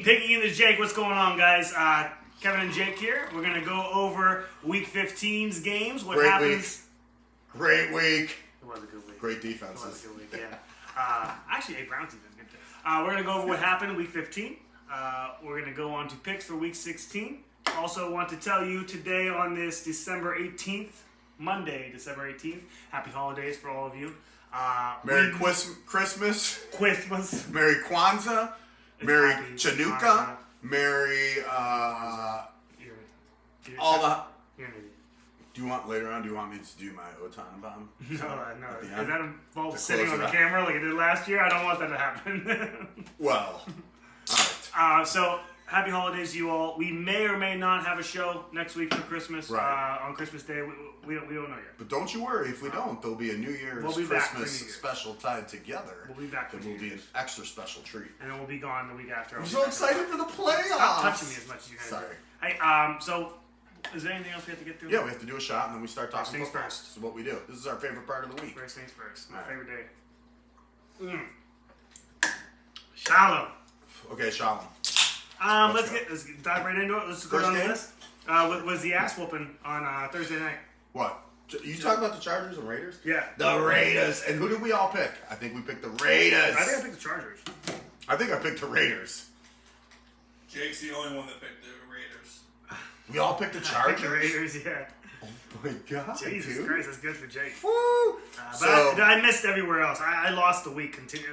Picking in the Jake. What's going on, guys? Kevin and Jake here. We're going to go over Week 15's games. What Great happens? Great week. It was a good week. Great It was defenses. a good week, yeah. Actually, Browns defense. Good. We're going to go over what happened in Week 15. We're going to go on to picks for Week 16. Also want to tell you today on this December 18th, Monday, December 18th, happy holidays for all of you. Merry Christmas. Christmas. Merry Kwanzaa. Merry happy Chanukah. Kwanzaa. Merry You're all the. You're an idiot. Do you want later on? Do you want me to do my Otan bomb? No. At the Does end? that involve To sitting close on it the out. camera like it did last year? I don't want that to happen. Well, all right. So, happy holidays to you all. We may or may not have a show next week for Christmas. Right. On Christmas Day. We don't know yet. But don't you worry. If we don't, there'll be a New Year's We'll be back for Christmas New Year's. special tied together. We'll be back for That New will be an Year's. extra special treat. And then we'll be gone the week after. I'm I'll be so back. excited for the playoffs. Stop touching me as much as you guys Sorry. do. Hey, so, is there anything else we have to get through? Yeah, we have to do a shot and then we start talking things football. first. This is what we do. This is our favorite part of the week. First things first. My All right. favorite day. Shalom. Okay, Shalom. Let's dive right into it. Let's go First down the game? list. Was the ass whooping on Thursday night? What? You talking about the Chargers and Raiders? Yeah. The Raiders. And who did we all pick? I think we picked the Raiders. I think I picked the Chargers. I picked the Raiders. Jake's the only one that picked the Raiders. We all picked the I Chargers? picked the Raiders, yeah. Oh my God, Jesus dude. Christ, that's good for Jake. Woo! But I missed everywhere else. I lost the week. Continue.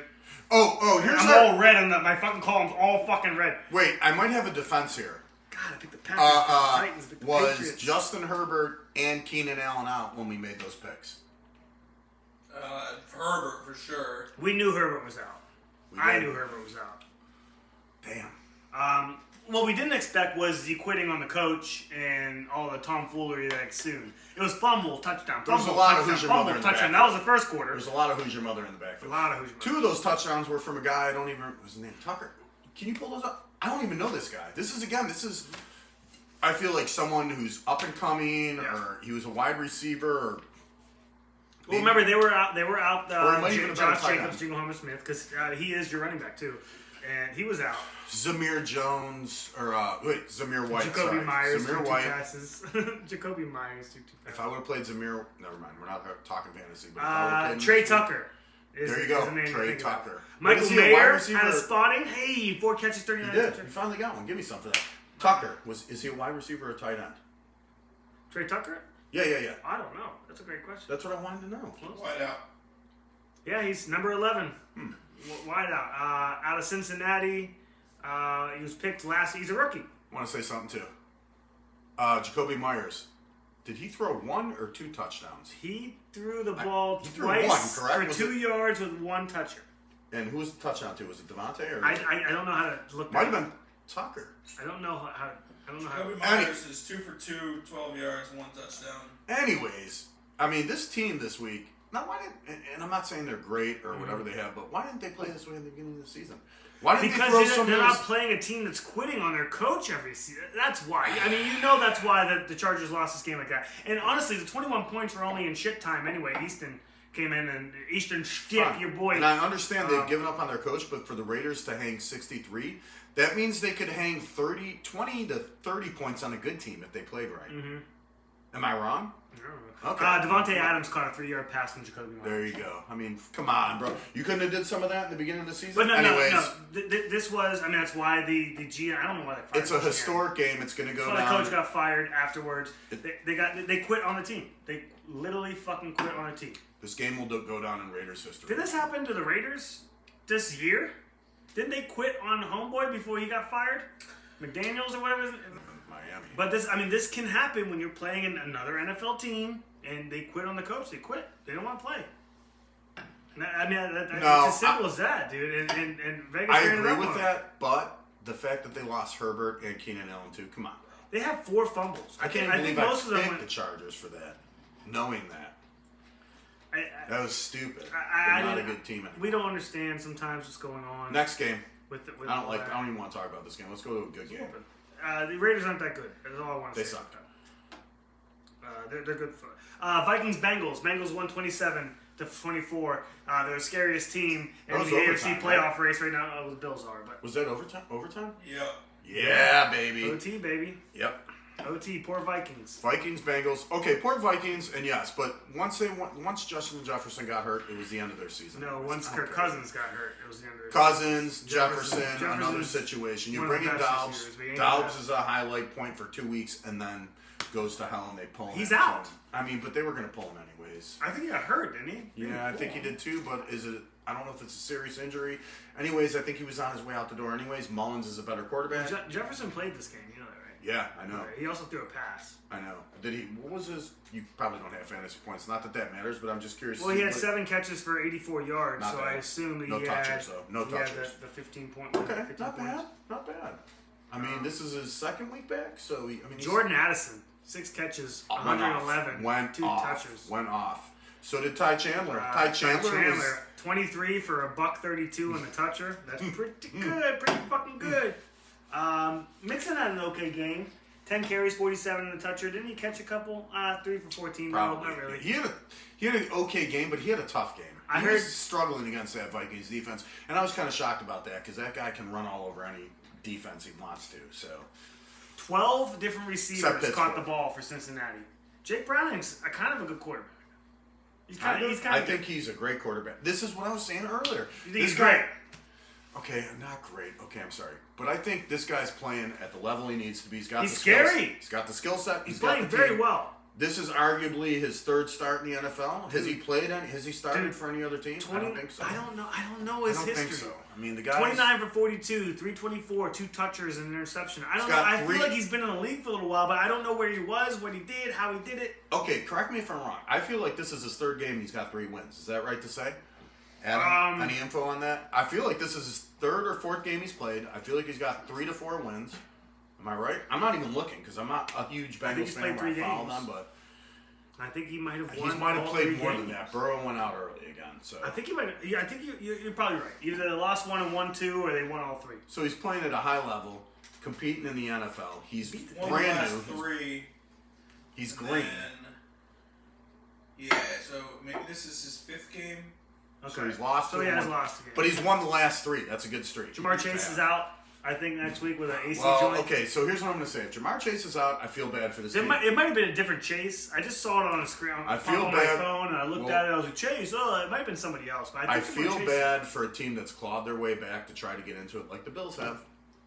Here's I'm all red on my fucking column's all fucking red. Wait, I might have a defense here. God, I picked the Packers. the Titans, I picked the Was Patriots. Justin Herbert and Keenan Allen out when we made those picks? Herbert for sure. We knew Herbert was out. We I did. knew Herbert was out. Damn. What we didn't expect was the quitting on the coach and all the tomfoolery that ensued. It was fumble, touchdown, There was fumble, a lot of touchdown, who's your fumble, mother in the touchdown. That backfield. was the first quarter. There's a lot of who's your mother in the A backfield. lot of who's your Two of those touchdowns were from a guy I don't even remember his name. Tucker. Can you pull those up? I don't even know this guy. This is I feel like someone who's up and coming, or he was a wide receiver, or Well, remember they were out. Or it might even have been a Josh tight Jacobs, end. Jingle Homer Smith, because he is your running back too, and he was out. Zamir Jones, or Zamir White. Jacoby sorry. Myers, Zamir two White. passes. Jacoby Myers, two If passes. I would have played Zamir, never mind. We're not talking fantasy. But if I would've played him Trey this week- Tucker. Is, There you is go, the name to Trey think about. Tucker. Michael Was he a wide Mayer receiver? had a spotting. Hey, 4 catches, 39 You did. yards. You finally got one. Give me some for that. Tucker is he a wide receiver or a tight end? Trey Tucker? Yeah. I don't know. That's a great question. That's what I wanted to know. White out. Yeah, he's number 11. Hmm. Wide out of Cincinnati. He was picked last. He's a rookie. I want to say something too. Jacoby Myers, did he throw 1 or 2 touchdowns? He threw the ball he threw twice 1, correct? for Was 2 it- yards with 1 toucher. And who was the touchdown to? Was it Devontae or I don't know how to look. might that have up. been Tucker? I don't know how. I don't know how. Jacoby Myers is 2 for 2, 12 yards, 1 touchdown. Anyways, I mean, this team this week. Now, why didn't? And I'm not saying they're great or whatever they have, but why didn't they play this way in the beginning of the season? Why didn't Because they throw some they're of not those? playing a team that's quitting on their coach every season. That's why. I mean, that's why the Chargers lost this game like that. And honestly, the 21 points were only in shit time anyway. Easton came in and Eastern Stick, Fine. your boy. And I understand they've given up on their coach, but for the Raiders to hang 63, that means they could hang 20 to 30 points on a good team if they played right. Mm-hmm. Am I wrong? Okay. Devontae Adams caught a 3-yard pass from Jacoby Myers. There you go. I mean, come on, bro. You couldn't have did some of that in the beginning of the season? But no. Anyways, This was. I mean, that's why the GM. I don't know why they fired. it's a the GM. historic game. It's going to go That's why down. the coach got fired afterwards. They quit on the team. They literally fucking quit on the team. This game will go down in Raiders history. Did this happen to the Raiders this year? Didn't they quit on Homeboy before he got fired? McDaniels or whatever. Miami. But this can happen when you're playing in another NFL team and they quit on the coach. They quit. They don't want to play. I mean, it's as simple as that, dude. And Vegas. I ran it agree up with on it. that, but the fact that they lost Herbert and Keenan Allen too, come on, bro. They have 4 fumbles. I can't I believe think I most of them picked went. the Chargers for that, knowing that. I, That was stupid. I They're not a didn't- good team anymore. we don't understand sometimes what's going on. Next game. With I all that. don't even want to talk about this game. Let's go to a good game. The Raiders aren't that good. That's all I want to They say. suck. They're good for Vikings Bengals. Bengals 127. to 24. They're the scariest team in That the was AFC overtime, playoff right? race right now. The Bills are, but Was that overtime? Overtime? Yep. Yeah, baby. OT baby, Yep. OT. Poor Vikings. Vikings, Bengals. Okay, poor Vikings, and yes, but once Justin Jefferson got hurt, it was the end of their season. No, once I don't Kirk care. Cousins got hurt, it was the end of the Cousins, Jefferson, Jefferson's another situation. You one of bring the in best Dobbs. receivers, but he ain't Dobbs that. is a highlight point for 2 weeks, and then goes to hell, and they pull him. He's out. out. I mean, but they were going to pull him anyways. I think he got hurt, didn't he? Yeah, I think he did too, but is it? I don't know if it's a serious injury. Anyways, I think he was on his way out the door. Anyways, Mullins is a better quarterback. Jefferson played this game. You know that, right? Yeah, I know. He also threw a pass. I know. Did he? What was his? You probably don't have fantasy points. Not that that matters, but I'm just curious. to Well, he see had what- 7 catches for 84 yards, Not so bad. I assume that No he touchers, had, though. No he had touchers. the 15-point. Okay, 15 not points. bad. Not bad. I mean, this is his second week back, so I mean, he's Jordan Addison, 6 catches, went off. 111, Went 2 off. touches. Went off. So did Ty Chandler. Ty Chandler was 23 for a $132 and a toucher. That's pretty Hmm. good, pretty fucking good. Mixon had an okay game. 10 carries, 47 and a toucher. Didn't he catch a couple? 3 for 14. probably. No, not really. He had an okay game, but he had a tough game. I He heard- was struggling against that Vikings defense, and I was kind of shocked about that because that guy can run all over any defense he wants to. So 12 different receivers Pittsburgh. caught the ball for Cincinnati. Jake Browning's a kind of a good quarterback. He's kind of I think he's a great quarterback. This is what I was saying earlier. You think This he's guy- great? Okay, not great. Okay, I'm sorry, but I think this guy's playing at the level he needs to be. He's got He's the skill scary. set. He's got the skill set. He's got playing the very team. well. This is arguably his third start in the NFL. Has he played any? Has he started Dude, for any other team? I don't think so. I don't know I his don't history. think so. I mean, the guy. 29 for 42, 324, 2 touchers and an interception. I don't know. got I three- feel like he's been in the league for a little while, but I don't know where he was, what he did, how he did it. Okay, correct me if I'm wrong. I feel like this is his third game. And he's got 3 wins. Is that right to say? Adam, any info on that? I feel like this is his third or fourth game he's played. I feel like he's got 3 to 4 wins. Am I right? I'm not even looking because I'm not a huge think Bengals he's fan. played Where I 3 follow games. them, but I think he might have he won. might have all played 3 more games. than that. Burrow went out early again, so I think he might. Yeah, I think you're probably right. Either they lost 1 and 1, 2, or they won all 3. so he's playing at a high level, competing in the NFL. He's Won the brand last new. 3. He's and green. then- yeah, so maybe this is his 5th game. Okay. So he's lost. So to he has one. lost again. But he's won the last 3. That's a good streak. Jamar Chase is out. I think next week with an AC Well, joint. okay, so here's what I'm going to say. If Jamar Chase is out, I feel bad for this It team. might have been a different Chase. I just saw it on a screen. I feel on bad. my phone, and I looked Well, at it. I was like, Chase. Oh, it might have been somebody else. But I I think feel Chase- bad for a team that's clawed their way back to try to get into it, like the Bills have,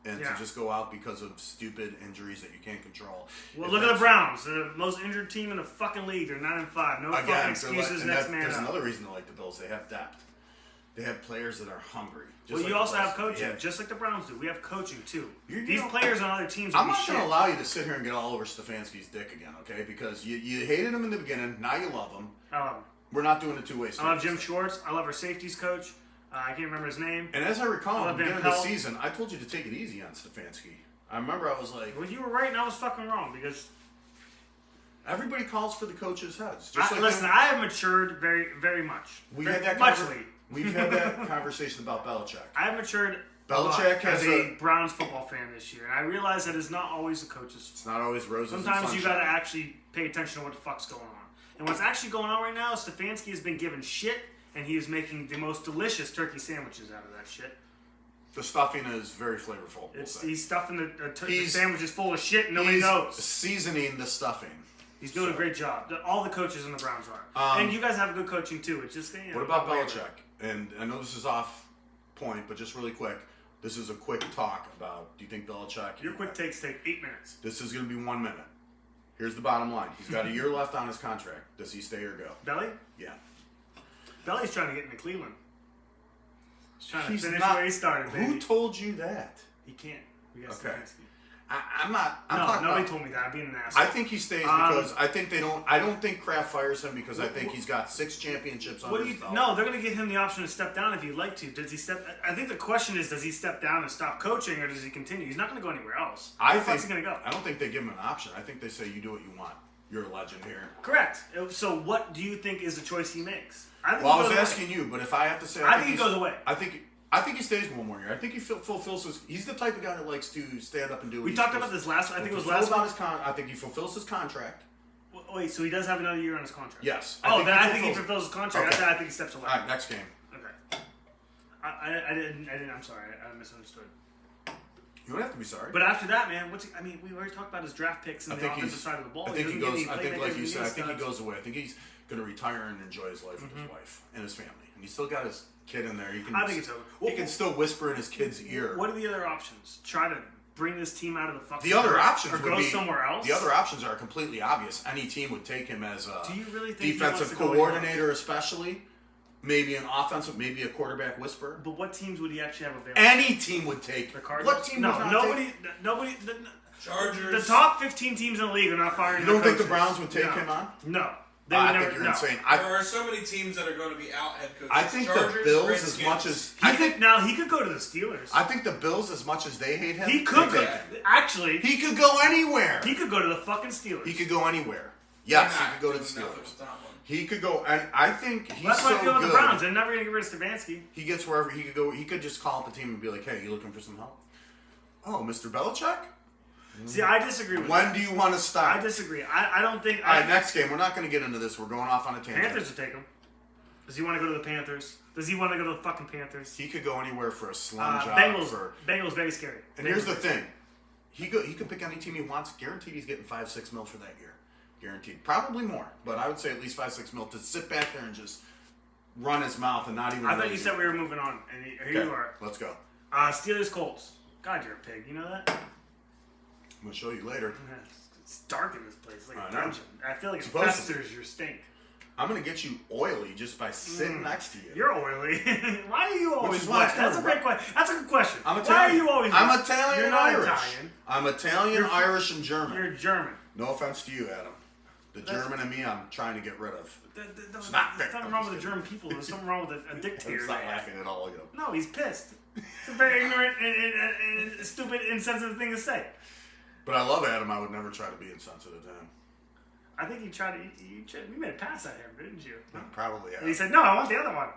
and Yeah. to just go out because of stupid injuries that you can't control. Well, If look at the that's- Browns. They're the most injured team in the fucking league. They're 9 and 5. No fucking Again, excuses. and Next man there's up. another reason to like the Bills. They have depth. They have players that are hungry. Just Well, like you the also Bills. have coaching, Yeah. just like the Browns do. We have coaching too. You These know- players on other teams. I'm will be not going shit. to allow you to sit here and get all over Stefanski's dick again, okay? Because you hated him in the beginning. Now you love him. I love him. We're not doing a two-way street. I love Jim Schwartz. I love our safeties coach. I can't remember his name. And as I recall, I at the love Van beginning of the Pelt. season, I told you to take it easy on Stefanski. I remember I was like, Well, you were right and I was fucking wrong because everybody calls for the coach's heads. Just like listen, them. I have matured very, very much. We've Very had that muchly. We've had that conversation about Belichick. I have matured a Belichick lot has as a a- Browns football fan this year, and I realize that it's not always the coach's fault. It's not always roses Sometimes and you sunshine. got to actually pay attention to what the fuck's going on. And what's actually going on right now is Stefanski has been given shit, and he is making the most delicious turkey sandwiches out of that shit. The stuffing is very flavorful. we'll say. He's stuffing the He's- sandwiches full of shit, and nobody He's knows. seasoning the stuffing. He's doing a great job. All the coaches in the Browns are. And you guys have good coaching too. It's just What about Belichick? And I know this is off point, but just really quick. This is a quick talk about, do you think Belichick... Your quick takes take 8 minutes. This is going to be 1 minute. Here's the bottom line. He's got a year left on his contract. Does he stay or go? Belly? Yeah. Belly's trying to get into Cleveland. He's trying He's to finish not- where he started, baby. Who told you that? He can't. We got Okay. Stefanski. I'm not... I'm No, talking nobody about, told me that. I'm being an asshole. I think he stays because I think they don't... I don't think Kraft fires him because I think he's got 6 championships What under do you? his belt. No, they're going to give him the option to step down if he'd like to. Does he step? I think the question is, does he step down and stop coaching, or does he continue? He's not going to go anywhere else. I Where the think fuck's he going to go? I don't think they give him an option. I think they say you do what you want. You're a legend here. Correct. So, what do you think is the choice he makes? I think Well, he I was goes asking you, but if I have to say, I think he he's- goes away. I think he stays 1 more year. I think he fulfills his. He's the type of guy that likes to stand up and do. What We he's talked supposed about to. this last. I think it was Fulfills last on week. his I think he fulfills his contract. Wait, so he does have another year on his contract? Yes. I he think he fulfills his contract. Okay. I think he steps away. All right, next game. Okay. I didn't. I'm sorry. I misunderstood. You don't have to be sorry. But after that, man, we already talked about his draft picks and the offensive side of the ball. I think he doesn't goes. get any I think, like you said, I think he studs. goes away. I think he's going to retire and enjoy his life with his wife and his family. And he's still got his kid in there. He can. I think it's over. He can still whisper in his kid's ear. What are the other options? Try to bring this team out of the fucking. The other dirt options or would go be somewhere else. The other options are completely obvious. Any team would take him as a Do you really think he wants defensive to go anywhere coordinator, especially. Maybe an offensive, maybe a quarterback whisperer. But what teams would he actually have available? Any team would take. The Cardinals? What team No, would not nobody. take? Nobody. Chargers. The top 15 teams in the league are not firing. You don't their think the coaches. Browns would take No. him on? No. They I would think never, you're insane. There are so many teams that are going to be out head coaches. I think Chargers, the Bills, Redskins. as much as He could go to the Steelers. I think the Bills, as much as they hate him, He could they go. take him. Actually, He could go anywhere. he could go to the fucking Steelers. He could go anywhere. Yes, he They're could go to not the doing nothing Steelers. with Tomlin. He could go, and I think he's That's so what I feel about good. the Browns. They're never going to get rid of Stefanski. He gets wherever he could go. He could just call up the team and be like, "Hey, you looking for some help?" Oh, Mr. Belichick. See, I disagree with When that. do you want to start? I disagree. I don't think. All right, next game. We're not going to get into this. We're going off on a tangent. Panthers would take him. Does he want to go to the Panthers? Does he want to go to the fucking Panthers? He could go anywhere for a slum job. Bengals very scary. And here's the thing. He could pick any team he wants. Guaranteed he's getting 5-6 mil for that year. Guaranteed. Probably more, but I would say at least 5-6 mil to sit back there and just run his mouth and not even. I thought really you do said it. we were moving on, and here Okay, you are. let's go. Steelers Colts. God, you're a pig. You know that? I'm gonna show you later. It's dark in this place. It's like I a know. dungeon. I feel like it Supposed to festers your stink. I'm gonna get you oily just by sitting next to you. You're oily. Why are you always is why it's black? That's a kinda great question. That's a good question. I'm Why Italian. are you always I'm black? Italian You're and not Irish. Italian. I'm Italian, You're- Irish, and German. You're German. No offense to you, Adam. The German and me, I'm trying to get rid of. There's not nothing fair. wrong with the German people. There's something wrong with a dictator. I'm not laughing at all. You know. No, he's pissed. It's a very ignorant and stupid, insensitive thing to say. But I love Adam. I would never try to be insensitive to him. I think you tried to. You made a pass at him, didn't you? Probably. And he Have. said, "No, I want the other one."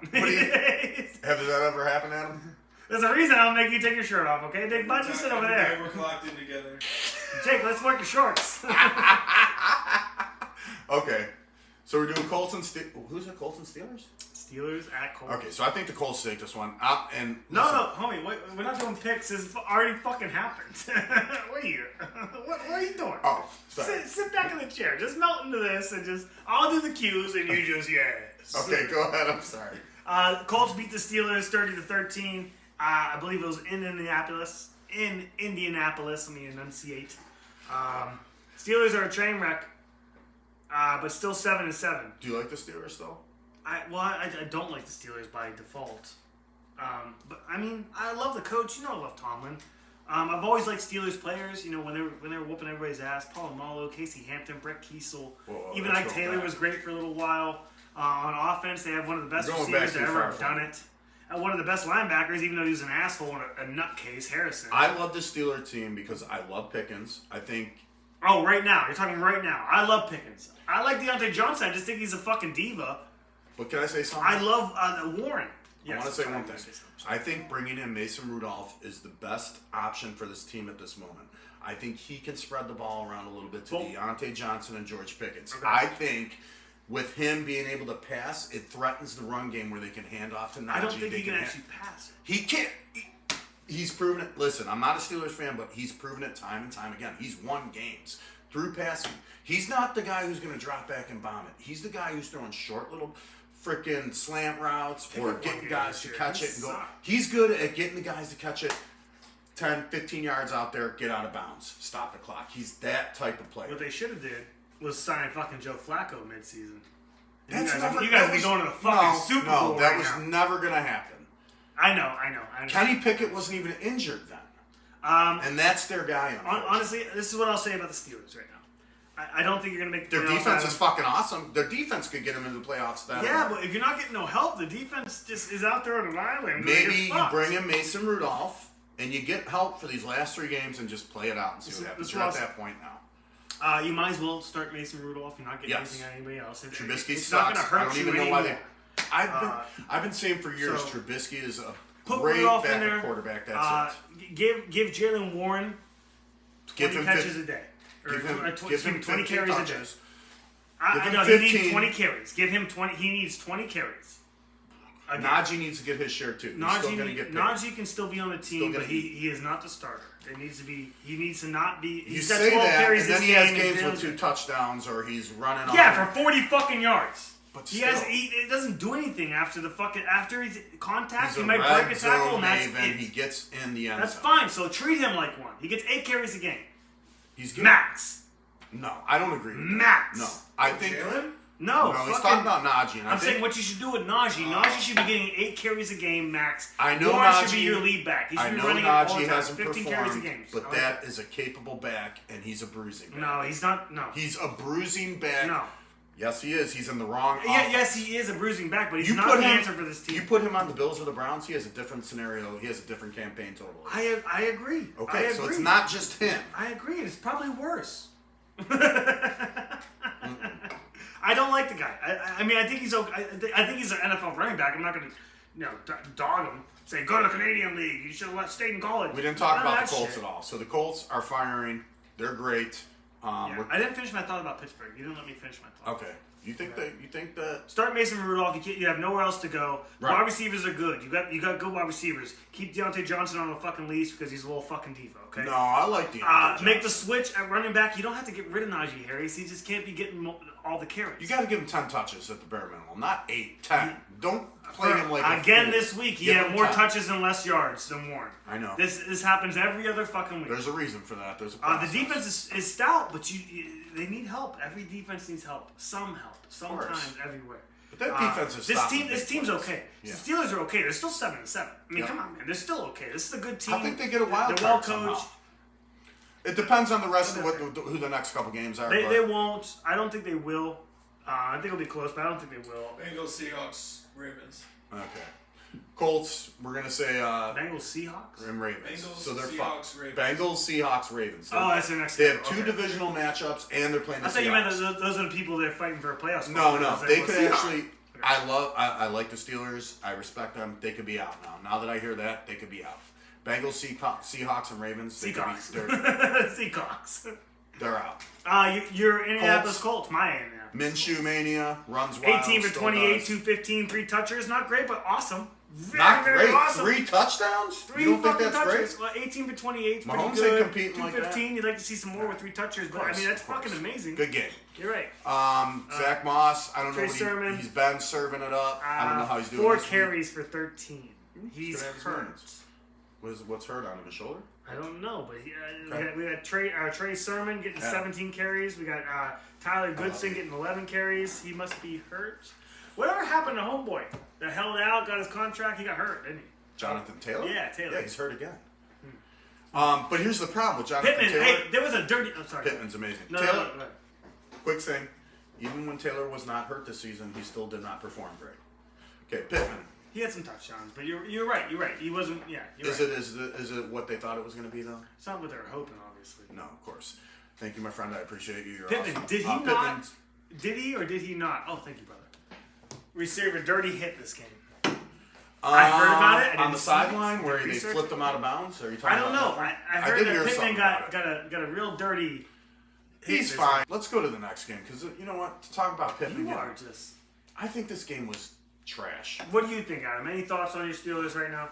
Have that ever happened, Adam? There's a reason I'll make you take your shirt off, okay? Big Bud, you sit over Every there. day we're clocked in together. Jake, let's work your shorts. Okay. So we're doing Colts and who's the Colts and Steelers? Steelers at Colts. Okay, so I think the Colts take this one. And No, listen, no, homie, wait, we're not doing picks. This already fucking happened. What are you? What are you doing? Oh, sorry. Sit back in the chair. Just melt into this and just, I'll do the cues and you just, yes. Okay, go ahead. I'm sorry. Colts beat the Steelers 30-13. I believe it was in Indianapolis. Let me enunciate. Steelers are a train wreck, but still 7-7. Do you like the Steelers though? I don't like the Steelers by default. But I mean, I love the coach. You know, I love Tomlin. I've always liked Steelers players. You know, when they were whooping everybody's ass. Polamalu, Casey Hampton, Brett Kiesel, Whoa, even let's Ike go Taylor back. was great for a little while. On offense, they have one of the best You're going back receivers that too ever far have for done me. it. And one of the best linebackers, even though he was an asshole and a nutcase, Harrison. I love the Steeler team because I love Pickens. I think Oh, right now. You're talking right now. I love Pickens. I like Deontay Johnson. I just think he's a fucking diva. But can I say something? I love Warren. I want to say one thing. Say something. I think bringing in Mason Rudolph is the best option for this team at this moment. I think he can spread the ball around a little bit to Well- Deontay Johnson and George Pickens. Okay. I think with him being able to pass, it threatens the run game where they can hand off to Najee. I don't think They he can ha- actually pass. He can't. He's proven it. Listen, I'm not a Steelers fan, but he's proven it time and time again. He's won games through passing. He's not the guy who's going to drop back and bomb it. He's the guy who's throwing short little freaking slant routes or Pickett getting won guys games to this catch year. it and He go. sucked. He's good at getting the guys to catch it 10, 15 yards out there, get out of bounds, stop the clock. He's that type of player. What they should have did was sign fucking Joe Flacco midseason. That's you guys, never- you guys that be was- going to the fucking no, Super no, Bowl that right was now. never going to happen. I know. Kenny Pickett wasn't even injured then. And that's their guy. Honestly, this is what I'll say about the Steelers right now. I don't think you're going to make the Their playoffs defense out is of- fucking awesome. Their defense could get them into the playoffs. Yeah, but if you're not getting no help, the defense just is out there on an island. maybe You're you fucked. bring in Mason Rudolph and you get help for these last 3 games and just play it out and see This what is- happens. this You're at was- that point now. You might as well start Mason Rudolph. You're not getting Yes. anything out of anybody else. Trubisky it's sucks. not going to hurt I don't you even know why anymore. I've been saying for years so- Trubisky is a Put great Rudolph in backup there. quarterback. That's it. Give Jalen Warren 20 Give him catches 50 a day. Or Give him 20 15 carries a day. touches. Give him I know he needs 15. 20 carries. Give him 20. He needs 20 carries. Again. Najee needs to get his share too. He's still going to get paid. Najee can still be on the team, Still but gonna he is not the starter. There needs to be. He needs to not be. You He's got say 12 that, carries and then this he has game, games and with 2 touchdowns, or he's running. Yeah, for 40 fucking yards. But He still. has. It doesn't do anything after the fucking he's contact. He's He a might red break a tackle, zone and that's maven. it. He gets in the end That's zone. fine. So treat him like one. He gets 8 carries a game. He's good. Max. No, I don't agree with that. Max. No, I think. Jalen? No, No, he's fucking- talking about Najee. And I I'm think, saying what you should do with Najee. Najee should be getting 8 carries a game max. I know Warren Najee. should be your lead back. He should I be know running it all the Najee time. hasn't 15 carries a performed, game. but I like that is a capable back, and he's a bruising back. No, he's not. No. He's a bruising back. No. Yes, he is. He's in the wrong. Yeah, offense. yes, he is a bruising back, but he's You not put the him. answer for this team. You put him on the Bills or the Browns. He has a different scenario. He has a different campaign total. I agree. Okay, I so agree. it's not just him. I agree. It's probably worse. I don't like the guy. I mean, I think he's okay. I think he's an NFL running back. I'm not going to, dog him. Say go to the Canadian League. You should have stayed in college. We didn't talk None about of the that Colts shit. at all. So the Colts are firing. They're great. Yeah. I didn't finish my thought about Pittsburgh. You didn't let me finish my thought. Okay. You think that? Start Mason Rudolph. You have nowhere else to go. Right. Wide receivers are good. You got good wide receivers. Keep Deontay Johnson on a fucking leash because he's a little fucking diva. Okay. No, I like the. Make the switch at running back. You don't have to get rid of Najee Harris. He just can't be getting all the carries. You got to give him 10 touches at the bare minimum, not 8, 10. Don't play him like a again fool. this week. He Give had him more 10. touches and less yards than Warren. I know. This happens every other fucking week. There's a reason for that. There's a The process. defense is stout, but they need help. Every defense needs help. Some help. Sometimes everywhere. But that defense is stopping This big team's plays. okay. Yeah. The Steelers are okay. They're still 7-7. I mean, Yeah. come on, man. They're still okay. This is a good team. I think they get a wild They're well card somehow. coached. It depends on the rest of who the next couple games are. but They won't. I don't think they will. I think it'll be close, but I don't think they will. Bengals, Seahawks, Ravens. Okay. Colts, we're gonna say Bengals, Seahawks. and Ravens. Bengals, So they're Seahawks, fun. Ravens. Bengals, Seahawks, Ravens. Oh, that's their next. They have schedule. two Okay. divisional matchups, and they're playing the I thought you meant Seahawks. those are the people they're fighting for a playoff spot. No, Those are they the could Seahawks. actually. I like the Steelers. I respect them. They could be out now. Now that I hear that, they could be out. Bengals, Seahawks, and Ravens. They could be, Seahawks. Seahawks. they're out. You're Indianapolis Colts. My Indianapolis. Minshew mania runs wild. 18 for still 28, does. 215, 3 touchers. Not great, but awesome. Very, Not very great. awesome. 3 touchdowns. Three You don't think fucking that's touchers. great? Well, 18 for 28 is Mahomes pretty ain't good. competing like that. 215. You'd like to see some more with 3 touchers, but I mean that's Of course. fucking amazing. Good game. You're right. Zach Moss. I don't know Trey what Sermon. he's been serving it up. I don't know how he's doing. 4 this week. carries for 13. He's gonna have his hurt. minutes. What's hurt on him? His shoulder? I don't know, but Okay. we got Trey Sermon getting 17 carries. We got Tyler Goodson getting 11 carries. He must be hurt. Whatever happened to Homeboy? That held out, got his contract. He got hurt, didn't he? Jonathan Taylor? Yeah, Taylor. Yeah, he's hurt again. But here's the problem with Jonathan Pittman. Taylor. Hey, there was a dirty. I'm sorry. Pittman's amazing. No, Taylor, no. quick thing. Even when Taylor was not hurt this season, he still did not perform great. Okay, Pittman. He had some touchdowns, but you're right. You're right. He wasn't. Yeah, you're Is right. it what they thought it was going to be though? It's not what they were hoping, obviously. No, of course. Thank you, my friend. I appreciate you. You're Pittman, awesome. did he not? Pittman's- Did he or did he not? Oh, thank you, brother. Receiver dirty hit this game. I heard about it. I on didn't the see it. sideline where they Research flipped it. him out of bounds. Are you talking I don't about know. that? I heard did that hear Pittman something about it. got a real dirty. hit He's this fine. Let's go to the next game because you know what? To talk about game. Pittman, You again, are just. I think this game was trash. What do you think, Adam? Any thoughts on your Steelers right now?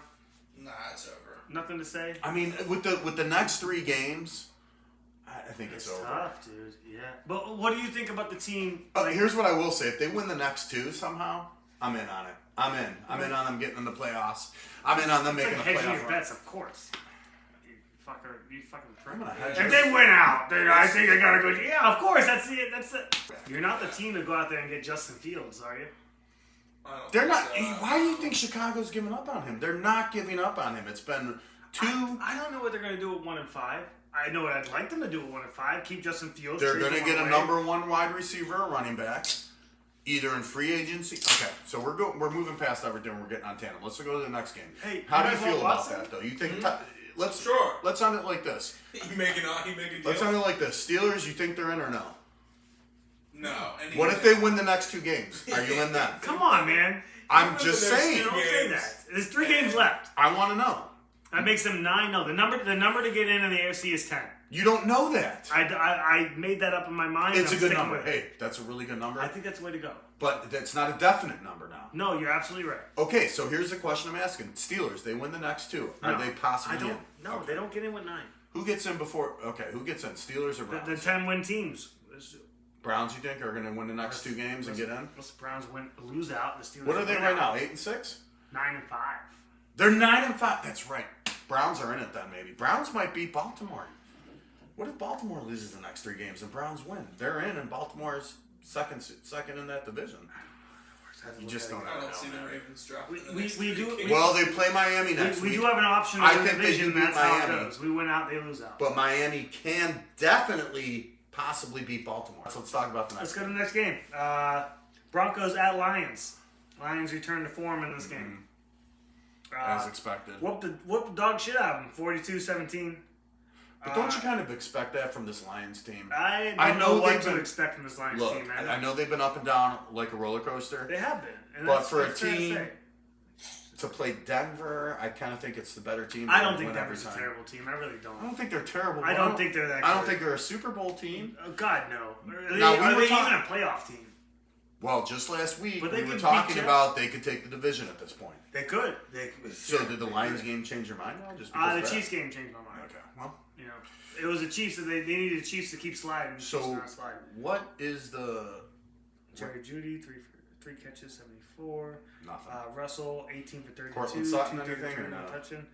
Nah, it's over. Nothing to say. I mean, with the next 3 games, I think it's over. Tough, dude. Yeah. But what do you think about the team? Here's what I will say: if they win the next 2 somehow, I'm in on it. I'm in. I'm in on them getting in the playoffs. I'm in on them It's making like the hedging playoff your run. bets, of course. You fucking I'm gonna hedge If yours. they win out, then I think they gotta go. Yeah, of course. That's it. That's it. You're not the team to go out there and get Justin Fields, are you? I don't They're think not. so. Why do you think Chicago's giving up on him? They're not giving up on him. It's been 2. I don't know what they're gonna do at 1-5. I know what I'd like them to do at 1-5. Keep Justin Fields. They're trade going to him get a away. number 1 wide receiver, a running back, either in free agency. Okay, so we're moving past everything. We're getting on tandem. Let's go to the next game. Hey, how do you you guys feel want about Watson? that though? You think? Let's Sure. Let's sound it like this. He making a deal? Let's sound it like this. Steelers, you think they're in or no? No. And What if they win the next 2 games? Are you in that? Come on, man. I'm Win just the next saying. 2 Don't say games. that. There's 3 games left. I want to know. That makes them 9. No, the number to get in the AFC is 10. You don't know that. I made that up in my mind. It's and a I'm good sticking number. with it. Hey, that's a really good number. I think that's the way to go. But that's not a definite number now. No, you're absolutely right. Okay, so here's the question I'm asking. Steelers, they win the next two. Are No, they possibly I don't. in? No, Okay. they don't get in with 9. Who gets in before? Okay, who gets in? Steelers or Browns? The 10-win teams. Browns, you think, are going to win the next 2 games and get in? Unless the Browns lose out, the Steelers. What are they win right out. now? 8-6? 9-5. They're 9-5. That's right. Browns are in it then, maybe. Browns might beat Baltimore. What if Baltimore loses the next 3 games and Browns win? They're in, and Baltimore's second in that division. You just don't I know. don't see the Ravens dropping. We- the we- next we three do- games. Well, they play Miami next We week. do have an option I in the think they division. do beat That's how it Miami. goes. We win out, they lose out. But Miami can definitely possibly beat Baltimore. So let's talk about the next Let's go to the next game. Broncos at Lions. Lions return to form in this game. as expected. Whoop the dog shit out of them. 42-17. But don't you kind of expect that from this Lions team? I I don't know know what they've to been- expect from this Lions Look, team, man. I know they've been up and down like a roller coaster. They have been. And But that's- for a that's fair to team- say. To play Denver, I kind of think it's the better team. I They don't win think every Denver's a time. terrible team. I really don't. I don't think they're terrible. I but don't think they're that I don't good. think they're a Super Bowl team. Oh, God, no. Are Now, we are were they talking- even a playoff team? Well, just last week But they we could were beat talking Jets. about they could take the division at this point. They could. So did the Lions game change your mind now? Just because The of that? Chiefs game changed my mind. Okay. Well, You know, it was the Chiefs that they needed the Chiefs to keep sliding. The Chiefs so not sliding. what is the Jerry Judy, three catches, 74. nothing? Russell, 18 for 32. Cortland Sutton, 233, anything, or no no? touching.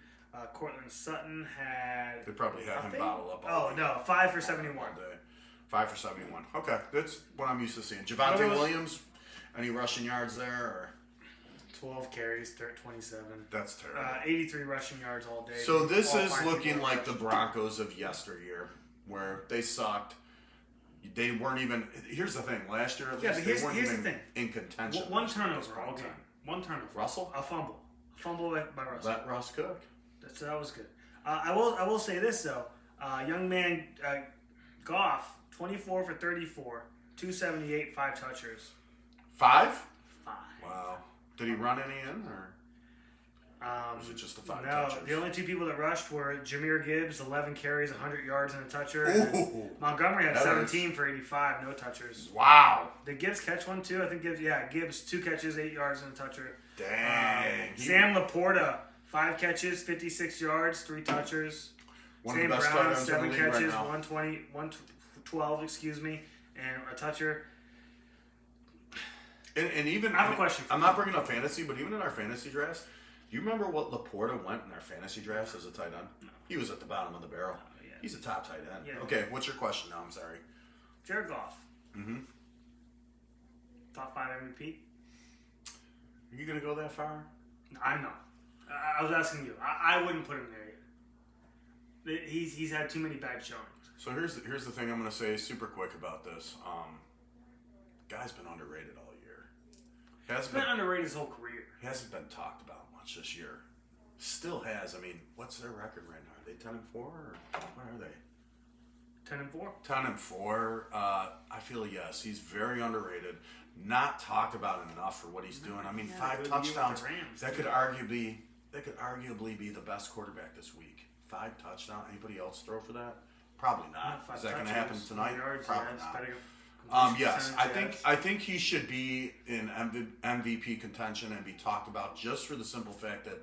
Cortland Sutton had. They probably had him nothing? bottle up. all Oh week. no, 5 for 71. One day. 5 for 71. Okay, that's what I'm used to seeing. What Javonte about- Williams, any rushing yards there? Or 12 carries, 27. that's terrible. 83 rushing yards all day. So this All is fine looking people like the rushing. Broncos of yesteryear, where they sucked. They weren't even. Here's the thing. Last year, at least, Yeah, but they weren't here's the even thing. in contention. One last year at this turnover all point in game. time. One turnover. Russell? A fumble. A fumble by Russell. Let Russ cook. That was good. I will say this though. Young man Goff, 24 for 34, 278, 5 touchers. 5? 5. Wow. Did he run any in, or was it just the 5 No, touches? the only 2 people that rushed were Jameer Gibbs, 11 carries, 100 yards and a toucher. And Ooh. Montgomery had That 17 for 85, no touchers. Wow. Did Gibbs catch one too? I think Gibbs 2 catches, 8 yards and a toucher. Dang. Sam Laporta, 5 catches, 56 yards, 3 touchers. One of Sam the best Brown, tight ends in the 7 league right catches, now. 112, excuse me, and a toucher. And even I have a question for I'm you. not bringing up fantasy, but even in our fantasy drafts, do you remember what Laporta went in our fantasy drafts as a tight end? No. He was at the bottom of the barrel. yeah. He's a top tight end. Yeah. Okay, what's your question now? I'm sorry. Jared Goff, Mm-hmm. top 5 MVP? Are you gonna go that far? I'm not. I was asking you. I wouldn't put him there yet. He's had too many bad showings. So here's the thing I'm gonna say super quick about this. Guy's been underrated all year. He's been underrated his whole career. He hasn't been talked about much this year. Still has. I mean, what's their record right now? Are they 10-4 or what are they? 10-4. 10-4. I feel yes, he's very underrated. Not talked about enough for what he's doing. I mean, Yeah, 5 good year with touchdowns. the Rams, That too. could arguably be the best quarterback this week. 5 touchdowns. Anybody else throw for that? Probably not. Five Is that going to touches, happen tonight? 100 yards, Probably yeah, it's not. better. Yes, Percentage, I think he should be in MVP contention and be talked about just for the simple fact that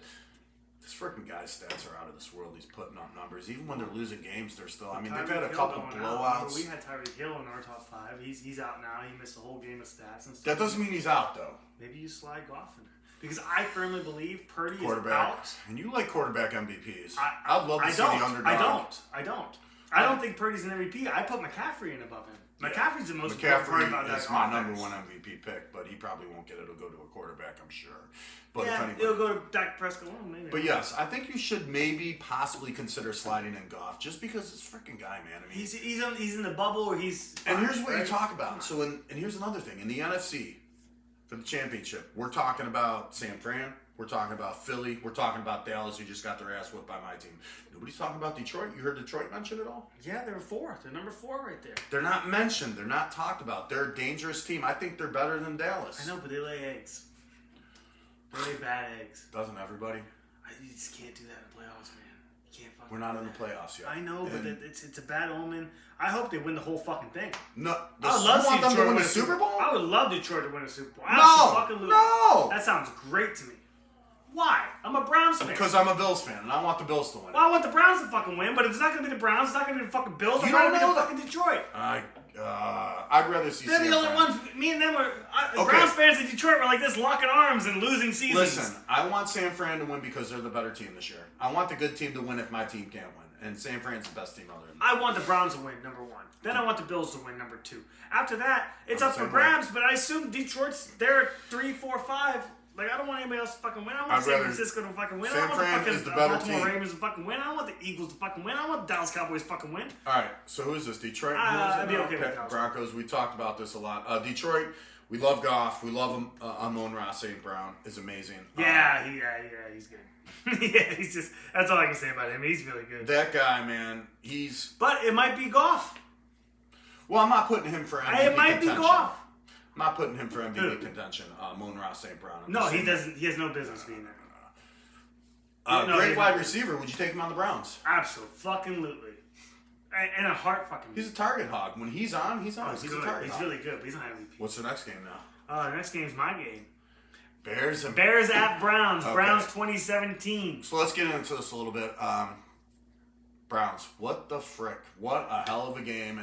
this freaking guy's stats are out of this world. He's putting up numbers, even when they're losing games. They're still. I mean, they've had a Tyreek couple Hill going out. Remember, blowouts. we had Tyreek Hill in our top 5. He's out now. He missed a whole game of stats and stuff. That doesn't mean he's out though. Maybe you slide Goff in there. Because I firmly believe Purdy is Quarterback, out. and you like quarterback MVPs. I I'd love to I see don't. the underdog. I don't think Purdy's an MVP. I put McCaffrey in above him. McCaffrey's the most important part about that McCaffrey is my offense. number 1 MVP pick, but he probably won't get it. It'll go to a quarterback, I'm sure. But if Yeah, anybody, it'll go to Dak Prescott. Well, maybe. But yes, I think you should maybe possibly consider sliding in Goff just because this freaking guy, man. I mean, he's in the bubble or he's. and fine, here's what you right? talk about. So, and here's another thing in the NFC for the championship, we're talking about San Fran, we're talking about Philly, we're talking about Dallas, who just got their ass whipped by my team. Nobody's talking about Detroit. You heard Detroit mentioned at all? Yeah, they're 4. They're number 4 right there. They're not mentioned. They're not talked about. They're a dangerous team. I think they're better than Dallas. I know, but they lay eggs. They lay bad eggs. Doesn't everybody? You just can't do that in the playoffs, man. You can't fucking We're not do in the that. playoffs yet. I know, but And it's a bad omen. I hope they win the whole fucking thing. no, I would love you want them to Detroit win the a Super Bowl? I would love Detroit to win a Super Bowl. No, Absolutely. no. That sounds great to me. Why? I'm a Browns fan. Because I'm a Bills fan and I want the Bills to win. Well, I want the Browns to fucking win, but if it's not going to be the Browns, it's not going to be the fucking Bills. You It's don't going to know be the that. fucking Detroit. I'd rather see. They're San the only Fran. ones. Me and them were. Okay. Browns fans in Detroit were like this, locking arms and losing seasons. Listen, I want San Fran to win because they're the better team this year. I want the good team to win if my team can't win, and San Fran's the best team other than that. I want the Browns to win, number one. Then I want the Bills to win, number two. After that, it's I'm up the for same grabs, but I assume Detroit's there 3, 4, 5. Like, I don't want anybody else to fucking win. I want I'd San rather- Francisco to fucking win. I San want the Fran fucking is the better Baltimore team. Ravens to fucking win. I want the Eagles to fucking win. I want the Dallas Cowboys to fucking win. All right, so who is this? Detroit? I'd be okay with Dallas. Broncos. We talked about this a lot. Detroit. We love Goff. We love him. Amon-Ra St. Brown is amazing. Yeah, he's good. Yeah, he's just, that's all I can say about him. He's really good. That guy, man. He's. But it might be Goff. Well, I'm not putting him for MVP It might be contention. Goff. I'm not putting him for MVP Who? contention. Amon-Ra St. Brown. I'm No, just he saying. doesn't. He has no business being there. No, Great he's wide not. receiver. Would you take him on the Browns? Absolutely. And a heart fucking. He's a target hog. When he's on, he's on. He's He's good. a target He's hog. really good. But he's not MVP. What's the next game now? The next game's my game. Bears and Bears at Browns. Okay. Browns 2017. So let's get into this a little bit. Browns, what the frick? What a hell of a game,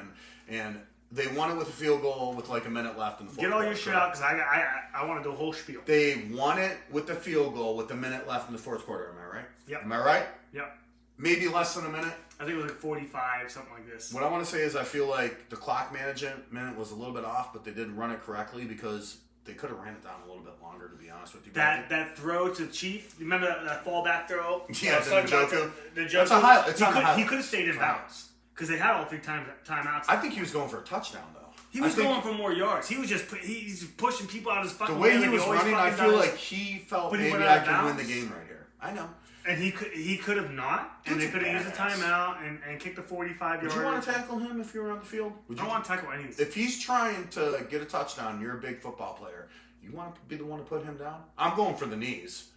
and they won it with a field goal with like a minute left in the fourth Get all quarter. your shit out because I want to do a whole spiel. They won it with the field goal with a minute left in the fourth quarter. Am I right? Yep. Am I right? Yep. Maybe less than a minute. I think it was like 45, something like this. What I want to say is I feel like the clock management minute was a little bit off, but they didn't run it correctly because they could have ran it down a little bit longer, to be honest with you. That throw to Chief, remember that fallback throw? Yeah, I was the talking about Njoku. The Njoku. That's a high- it's on the He highlights. could have stayed in bounds because they had all 3 timeouts. I think he was going for a touchdown, though. He was I think going for more yards. He was just he's pushing people out of his fucking the way way he like was always running, I fucking feel does. like he felt But he maybe went I out of can win the bounds. game right here. I know. And he could have not, and Dude's they could have used a badass. timeout and kicked the 45 Would yards. you want to tackle him if you were on the field? Would I you? don't want to tackle anything. If he's trying to get a touchdown, you're a big football player. You want to be the one to put him down? I'm going for the knees.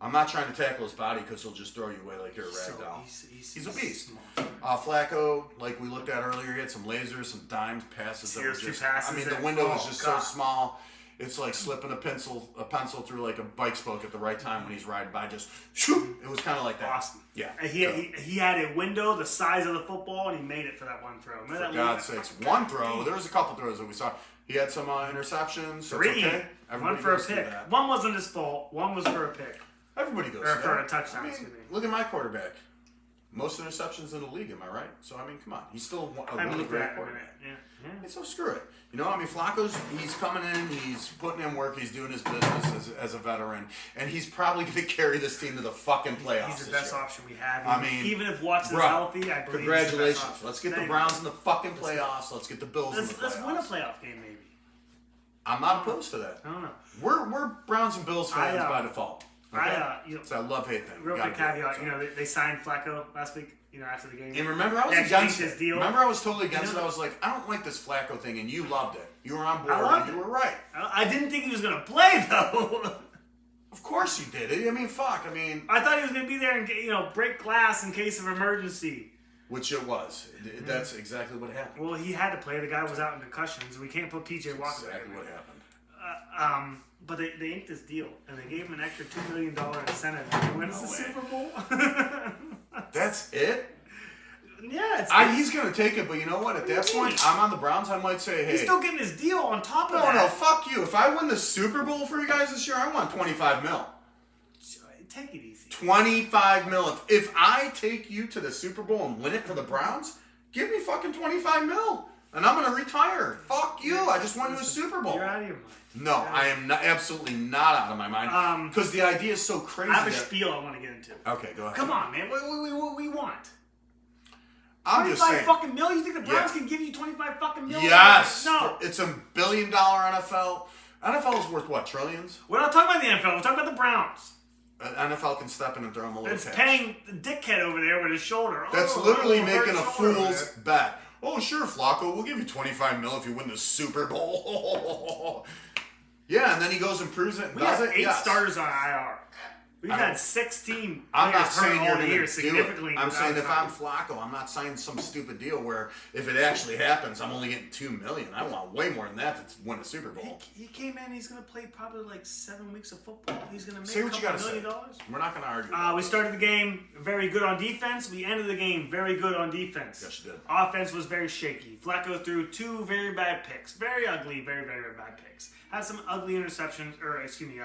I'm not trying to tackle his body because he'll just throw you away like you're a rag doll. He's a beast. small. Flacco, like we looked at earlier, he had some lasers, some dimes, passes that were Seriously, just. passes I mean, that- the window was oh, just God. so small. It's like slipping a pencil through like a bike spoke at the right time when he's riding by. Just shoot! It was kind of like that. Awesome. Yeah. And So, he had a window the size of the football, and he made it for that one throw. Remember for that God's one? sakes, one throw. There was a couple throws that we saw. He had some interceptions. So 3. It's okay. Everybody One for a goes through pick. that. One wasn't his fault. One was for a pick. Everybody goes Or through for that. a touchdown, I mean, excuse me. look at my quarterback. Most interceptions in the league, am I right? So, I mean, come on. He's still a I really believe great that in a quarterback. minute. Yeah. And so screw it. You know, I mean, he's coming in, he's putting in work, he's doing his business as a veteran, and he's probably going to carry this team to the fucking playoffs. He's the this best year. option we have. I mean, even if Watson's bro, healthy, I believe he's the best Congratulations. option. Let's get the Thank Browns you. in the fucking playoffs. Let's get the Bills in the playoffs. Let's win a playoff game, maybe. I'm not opposed to that. I don't know. We're Browns and Bills fans I, by default. Okay? It's a love-hate thing. Real Gotta quick do it. caveat, you know, they signed Flacco last week, you know, after the game. And remember, I was They actually against inked it. his deal. Remember, I was totally against You know- it. I was like, I don't like this Flacco thing, and you loved it. You were on board, I loved and you it. were right. I didn't think he was going to play, though. Of course you did. I mean, fuck. I mean, I thought he was going to be there and, you know, break glass in case of emergency. which it was. That's exactly what happened. Well, he had to play. The guy was out in concussions. We can't put PJ Walker back Exactly in what there. happened. But they inked this deal, and they gave him an extra $2 million incentive if he wins the way. Super Bowl. That's it? Yeah, He's going to take it, but you know what? At that point, I'm on the Browns. I might say, hey. he's still getting his deal on top of no, that. no, fuck you. If I win the Super Bowl for you guys this year, I want 25 mil. Take it easy. 25 mil. If I take you to the Super Bowl and win it for the Browns, give me fucking 25 mil. And I'm going to retire. Fuck you. I just won you a Super Bowl. You're out of your mind. No, I am not, absolutely not out of my mind. Because the idea is so crazy. I have a that- spiel I want to get into. Okay, go ahead. Come on, man. What we want? I'm just 25 saying. fucking mil? You think the Browns Yeah. can give you 25 fucking mil? Yes. No. It's $1 billion NFL. NFL is worth what, trillions? We're not talking about the NFL. We're talking about the Browns. NFL can step in and throw them a little It's cash. paying the dickhead over there with his shoulder. That's Oh, literally oh, making a hurt shoulder, fool's man. bet. Oh, sure, Flacco, we'll give you 25 mil if you win the Super Bowl. Yeah, and then he goes and proves it and We does have it. 8 Yes. starters on IR. We've had 16 I'm not players saying hurt you're all going year, to do significantly. it. I'm saying if I'm without Flacco, I'm not signing some stupid deal where if it actually happens, I'm only getting $2 million. I want way more than that to win a Super Bowl. he came in. He's going to play probably like 7 weeks of football. He's going to make Say what you got to $2 say. million. We're not going to argue. We started the game very good on defense. We ended the game very good on defense. Yes, you did. Offense was very shaky. Flacco threw 2 very bad picks. Very ugly, very, very, very bad picks. Had some ugly interceptions, or excuse me,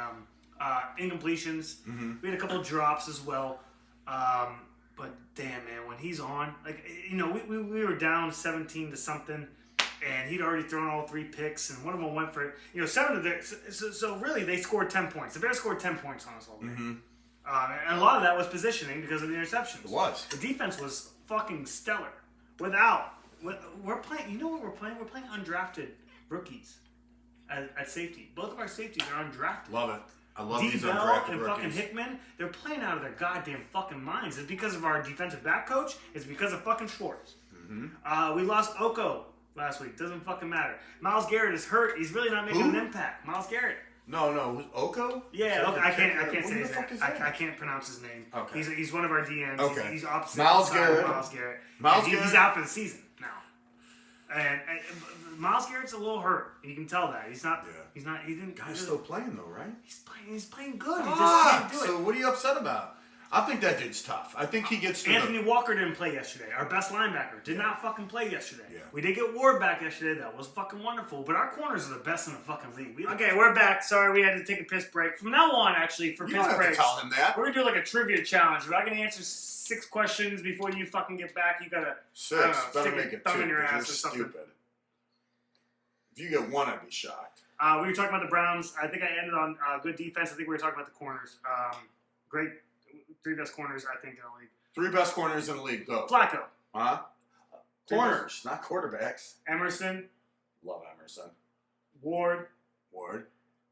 incompletions. Mm-hmm. We had a couple of drops as well. But damn, man, when he's on, like, you know, we were down 17 to something, and he'd already thrown all 3 picks, and one of them went for, 7 of their. So really, they scored 10 points. The Bears scored 10 points on us all day. Mm-hmm. And a lot of that was positioning because of the interceptions. It was. The defense was fucking stellar. We're playing. You know what we're playing? We're playing undrafted rookies at safety. Both of our safeties are undrafted. Love it. I love these D-Bell undrafted and rookies. fucking Hickman, they're playing out of their goddamn fucking minds. It's because of our defensive back coach. It's because of fucking Schwartz. Mm-hmm. We lost Oko last week. Doesn't fucking matter. Miles Garrett is hurt. He's really not making Who? an impact. Miles Garrett. No, Oko? Yeah, So okay, I can't who say the his name. fuck is that? I can't pronounce his name. Okay. He's one of our DNs. Okay. He's opposite Miles side of Garrett. Miles Garrett. Miles He's Garrett? out for the season now. And Miles Garrett's a little hurt. You can tell that. He's not. Yeah. He's not. He didn't. Guy's still playing though, right? He's playing good. He just Ah, can't do it. so what are you upset about? I think that dude's tough. I think he gets to Anthony Walker didn't play yesterday. Our best linebacker did not fucking play yesterday. Yeah. We did get Ward back yesterday. That was fucking wonderful. But our corners are the best in the fucking league. Okay, we're back. Sorry, we had to take a piss break. From now on, actually, for You piss don't have to breaks, tell him that. we're gonna do like a trivia challenge. If I can answer 6 questions before you fucking get back, you gotta 6. I don't know, Better stick make a it thumb 2. in your 'cause ass you're or something. stupid. If you get 1, I'd be shocked. We were talking about the Browns. I think I ended on good defense. I think we were talking about the corners. Great, 3 best corners I think in the league. 3 best corners in the league, though. Flacco, Huh? Corners, not quarterbacks. Emerson, Love Emerson. Ward. Ward.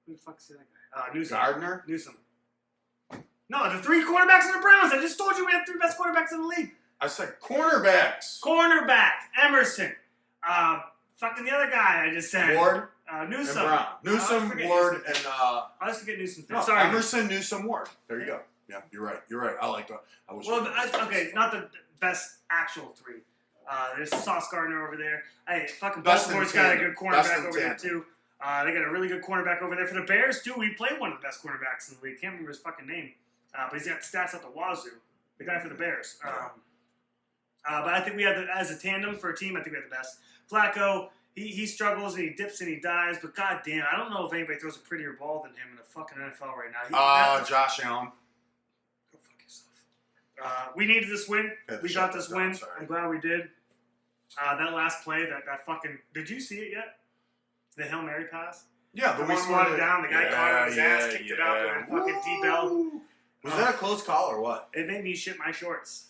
Who the fuck is that guy? Newsom. Gardner. Newsom. No, the 3 quarterbacks in the Browns. I just told you we had 3 best quarterbacks in the league. I said cornerbacks. Cornerback, Emerson. Fucking the other guy I just said. Ward Newsom. and Brown. I always Newsom, forget Ward, Newsom. and I always forget Newsom. no, Sorry. Emerson, Newsom, Ward. There you go. Yeah, you're right. You're right. I like that. I wish. Well, okay, not the best actual 3. There's Sauce Gardner over there. Hey, fucking Best in Baltimore's got a tandem. good Best cornerback in over there tandem. too. They got a really good cornerback over there for the Bears too. We played one of the best cornerbacks in the league. Can't remember his fucking name, but he's got stats at the wazoo. The guy for the Bears. But I think we have as a tandem for a team. I think we have the best. Flacco, he struggles and he dips and he dives, but goddamn, I don't know if anybody throws a prettier ball than him in the fucking NFL right now. Josh Allen. Go fuck yourself. We needed this win. Had to We shut got this this down, win. sorry. I'm glad we did. That last play, that fucking. Did you see it yet? The Hail Mary pass? Yeah, The we one swatted down, the guy caught it on his ass, yeah, kicked it up, and then fucking D-Bell. Woo! Was that a close call or what? It made me shit my shorts.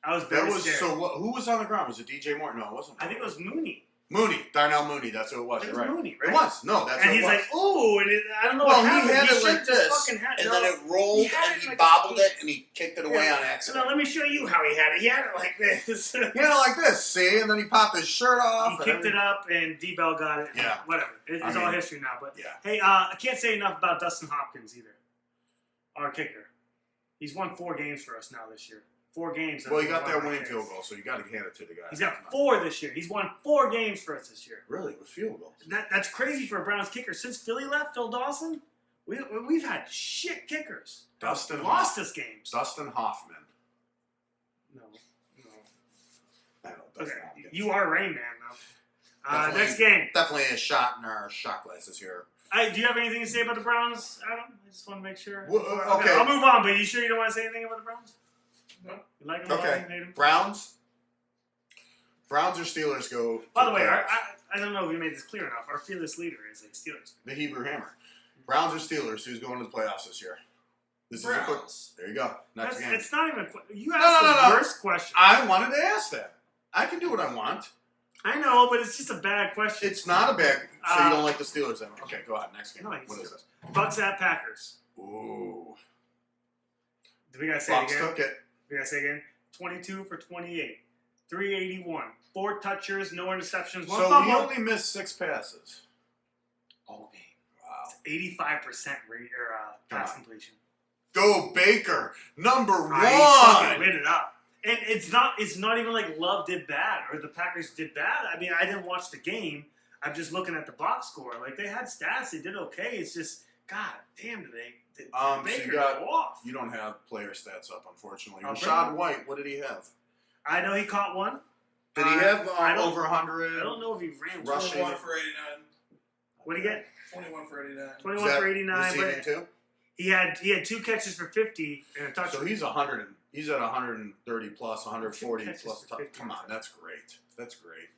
I was That very was scared. so. Who was on the ground? Was it DJ Moore? No, it wasn't. I think it was Mooney. Mooney, Darnell Mooney. That's who it was. It You're was right. Mooney, right? It was. No, that's And who he's it was. like, ooh, and I don't know well, what happened. he had it should've like just this, fucking had- and no. then it rolled, had and it he like bobbled this. it, and he kicked it away on No, accident. let me show you how he had it. He had it like this. He had it like this, see, and then he popped his shirt off. He and kicked it up, and D-Bell got it. Yeah. Whatever. It's I all mean, history now. But yeah. hey, I can't say enough about Dustin Hopkins either. Our kicker. He's won 4 games for us now this year. 4 games. Well, he got One that of my winning kicks. field goal, so you got to hand it to the guy. He's got 4 this year. He's won 4 games for us this year. Really, with field goals. That's crazy for a Browns kicker. Since Philly left, Phil Dawson, we've had shit kickers. Dustin Lost us games. Dustin Hoffman. No. I don't know. Okay, Dustin Hopkins. you are Rain Man, though. Definitely- Next game. Definitely a shot in our shot glasses here. Hey, do you have anything to say about the Browns, Adam? I just want to make sure. Well, okay. I'll move on, but you sure you don't want to say anything about the Browns? No. You like them? Okay. Hate them? Browns or Steelers go. By to the way, playoffs. I don't know if we made this clear enough. Our fearless leader is a Steelers. The Hebrew Hammer. Browns or Steelers? Who's going to the playoffs this year? This is a quick. Browns. There you go. Next game. It's not even a you No, asked no, the no, no. worst question. I wanted to ask that. I can do what I want. I know, but it's just a bad question. It's not a bad. So you don't like the Steelers then? Okay, go ahead. Next game. No, I hate What is Steelers. this? Bucks at Packers. Ooh. Do we gotta say Bucks it again? took it. We gotta say it again. 22 for 28, 381, 4 touchers, no interceptions, 1 So we fumble. only missed 6 passes. All game. Wow. 85% rate or pass Come on. completion. Go Baker, number He's fucking one. lit it up. And it's not even like Love did bad or the Packers did bad. I mean, I didn't watch the game. I'm just looking at the box score. Like, they had stats. They did okay. It's just, God damn, did So Baker you got, go off? you don't have player stats up, unfortunately. Oh, Rashad White, what did he have? I know he caught one. Did he have I don't- over 100? I don't know if he ran Rushing. 21 for 89. What did he get? 21 for 89. 21 for 89. Receiving But too? he had 2 catches for 50 and a touchdown. So he's at 130 plus, 140 Two catches plus. for 50. Come on, that's great. That's great.